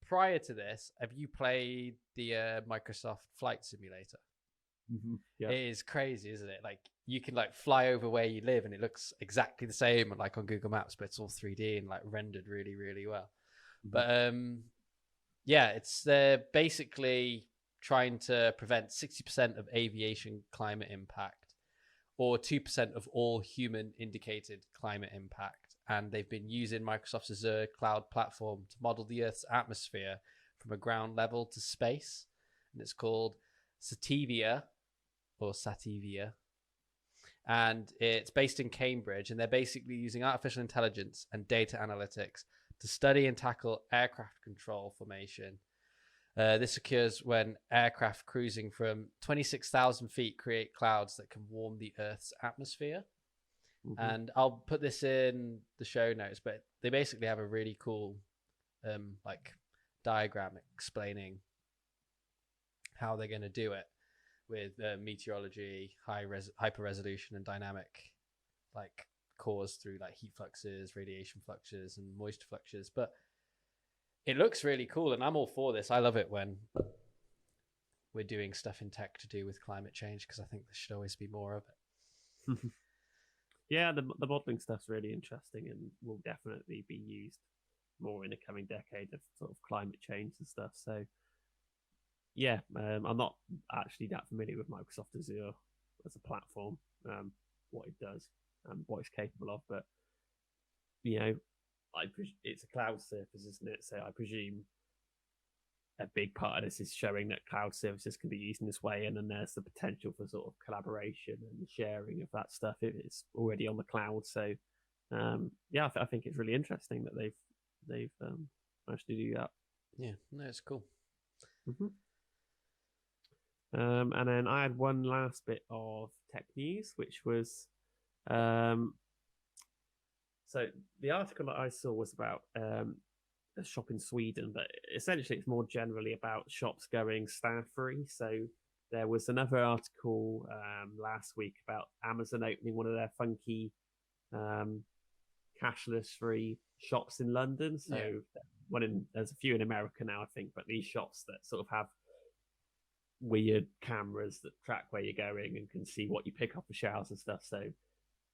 prior to this, have you played the Microsoft Flight Simulator? Mm-hmm. Yeah. It is crazy, isn't it? Like you can like fly over where you live and it looks exactly the same like on Google Maps, but it's all 3D and like rendered really, really well. Mm-hmm. But yeah, it's they're basically trying to prevent 60% of aviation climate impact or 2% of all human indicated climate impact. And they've been using Microsoft's Azure cloud platform to model the Earth's atmosphere from a ground level to space. And it's called Sativia or Sativia. And it's based in Cambridge. And they're basically using artificial intelligence and data analytics to study and tackle aircraft control formation. This occurs when aircraft cruising from 26,000 feet create clouds that can warm the Earth's atmosphere. Mm-hmm. And I'll put this in the show notes, but they basically have a really cool like diagram explaining how they're going to do it with meteorology, hyper resolution, and dynamic like cause through like heat fluxes, radiation fluxes, and moisture fluxes. But it looks really cool, and I'm all for this. I love it when we're doing stuff in tech to do with climate change because I think there should always be more of it. Yeah, the modeling stuff's really interesting and will definitely be used more in the coming decade of sort of climate change and stuff. So yeah, I'm not actually that familiar with Microsoft Azure as a platform, what it does and what it's capable of, but you know, it's a cloud surface, isn't it? So I presume a big part of this is showing that cloud services can be used in this way, and then there's the potential for sort of collaboration and sharing of that stuff if it's already on the cloud. So yeah, I think it's really interesting that they've managed to do that. Yeah, no, it's cool. Mm-hmm. And then I had one last bit of tech news, which was so the article that I saw was about a shop in Sweden, but essentially it's more generally about shops going staff free. So there was another article last week about Amazon opening one of their funky cashless free shops in London. So there's a few in America now, I think, but these shops that sort of have weird cameras that track where you're going and can see what you pick off the shelves and stuff. So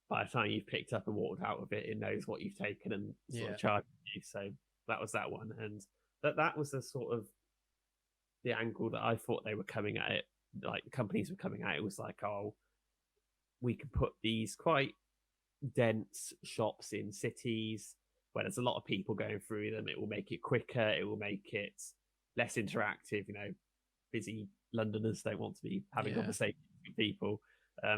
by the time you've picked up and walked out of it, it knows what you've taken and sort of charges you. So that was that one. And that was the sort of the angle that I thought they were coming at it. Like the companies were coming at it was like, oh, we can put these quite dense shops in cities where there's a lot of people going through them. It will make it quicker. It will make it less interactive. You know, busy Londoners don't want to be having conversations with people.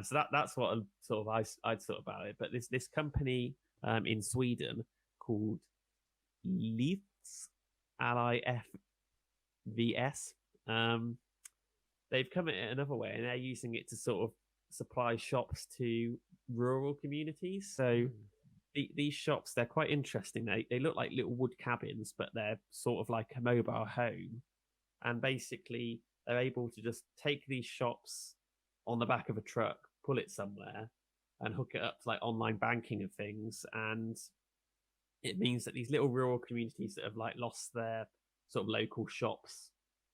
So that's what I'd thought about it. But this company in Sweden called Lifts, LIFVS, they've come at it another way, and they're using it to sort of supply shops to rural communities. So these shops, they're quite interesting. They look like little wood cabins, but they're sort of like a mobile home. And basically, they're able to just take these shops on the back of a truck, pull it somewhere, and hook it up to like online banking and things. And it means that these little rural communities that have like lost their sort of local shops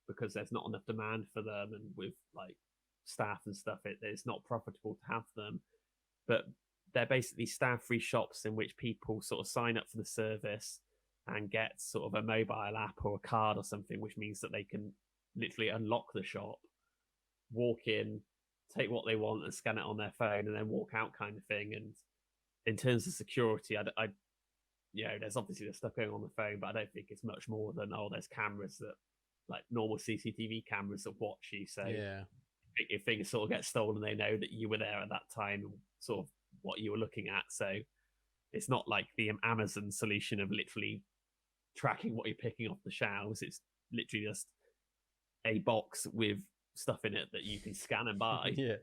because there's not enough demand for them, and with like staff and stuff, it's not profitable to have them. But they're basically staff-free shops in which people sort of sign up for the service and get sort of a mobile app or a card or something, which means that they can literally unlock the shop, walk in, take what they want and scan it on their phone, and then walk out, kind of thing. And in terms of security, I there's obviously the stuff going on the phone, but I don't think it's much more than, there's cameras that, like normal CCTV cameras that watch you. So if things sort of get stolen, they know that you were there at that time and sort of what you were looking at. So it's not like the Amazon solution of literally tracking what you're picking off the shelves. It's literally just a box with stuff in it that you can scan and buy. Yeah.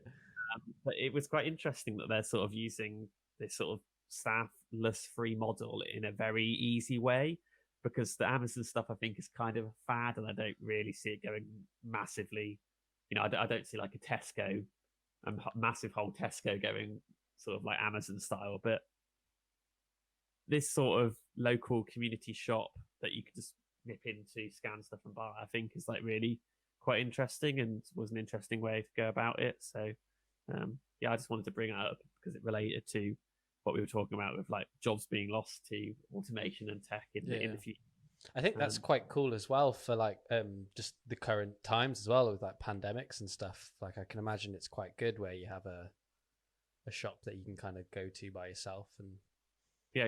But it was quite interesting that they're sort of using this sort of staffless free model in a very easy way, because the Amazon stuff I think is kind of a fad, and I don't really see it going massively. I don't see like a Tesco, a massive whole Tesco going sort of like Amazon style, but this sort of local community shop that you could just nip into, scan stuff and buy, I think is like really quite interesting, and was an interesting way to go about it. So I just wanted to bring it up because it related to what we were talking about with like jobs being lost to automation and tech in the future. I think that's quite cool as well for like just the current times as well, with like pandemics and stuff. Like I can imagine it's quite good where you have a shop that you can kind of go to by yourself and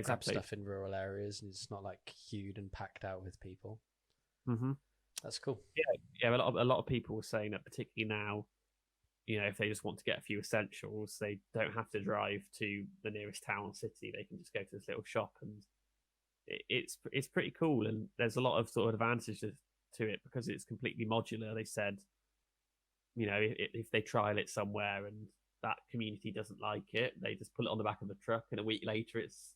grab stuff in rural areas, and it's not like queued and packed out with people. Mm-hmm. That's cool. Yeah. A lot of people were saying that, particularly now, if they just want to get a few essentials, they don't have to drive to the nearest town or city. They can just go to this little shop, and it's pretty cool. And there's a lot of sort of advantages to it because it's completely modular. They said, if they trial it somewhere and that community doesn't like it, they just put it on the back of the truck, and a week later it's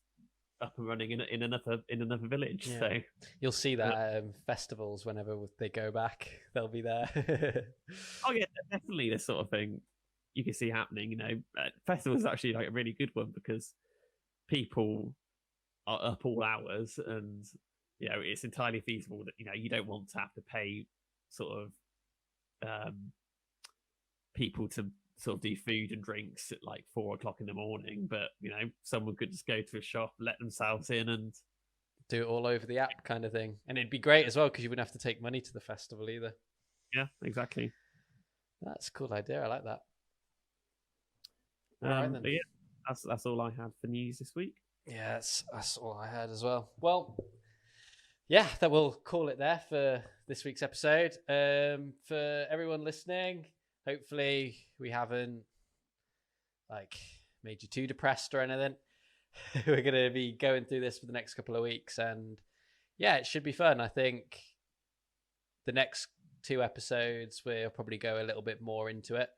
up and running in another village. Yeah. So you'll see that at festivals whenever they go back, they'll be there. Oh yeah, definitely this sort of thing you can see happening. Festivals is actually like a really good one because people are up all hours, and it's entirely feasible that you don't want to have to pay sort of people to sort of do food and drinks at like 4 o'clock in the morning, but someone could just go to a shop, let themselves in, and do it all over the app kind of thing. And it'd be great as well because you wouldn't have to take money to the festival either. Yeah, exactly. That's a cool idea. I like that. Right, then. But yeah, that's all I had for news this week. Yeah, that's all I had as well. Well, yeah, that will call it there for this week's episode. For everyone listening, hopefully we haven't made you too depressed or anything. We're going to be going through this for the next couple of weeks, and yeah, it should be fun. I think the next 2 episodes we'll probably go a little bit more into it.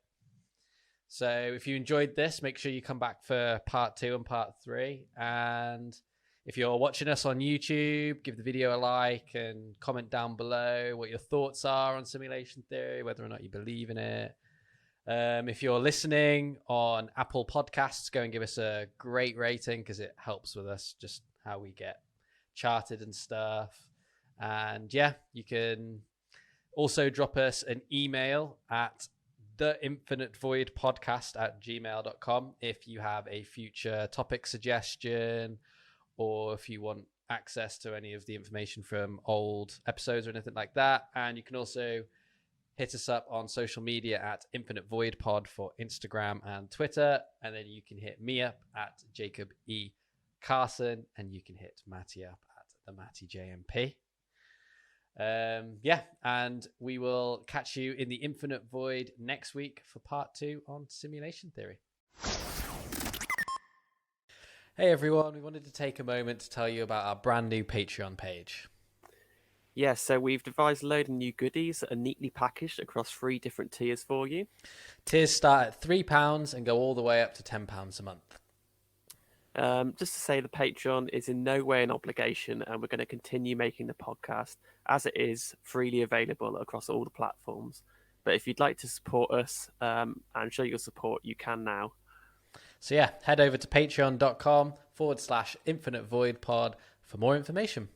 So if you enjoyed this, make sure you come back for part 2 and part 3. And if you're watching us on YouTube, give the video a like and comment down below what your thoughts are on simulation theory, whether or not you believe in it. If you're listening on Apple Podcasts, go and give us a great rating because it helps with us just how we get charted and stuff. And yeah, you can also drop us an email at theinfinitevoidpodcast@gmail.com if you have a future topic suggestion, or if you want access to any of the information from old episodes or anything like that. And you can also hit us up on social media at Infinite Void Pod for Instagram and Twitter. And then you can hit me up at Jacob E. Carson, and you can hit Matty up at the Matty JMP. And we will catch you in the Infinite Void next week for part 2 on simulation theory. Hey everyone, we wanted to take a moment to tell you about our brand new Patreon page. Yeah, so we've devised a load of new goodies that are neatly packaged across 3 different tiers for you. Tiers start at £3 and go all the way up to £10 a month. Just to say, the Patreon is in no way an obligation, and we're going to continue making the podcast as it is freely available across all the platforms. But if you'd like to support us and show your support, you can now. So yeah, head over to patreon.com/Infinite Void Pod for more information.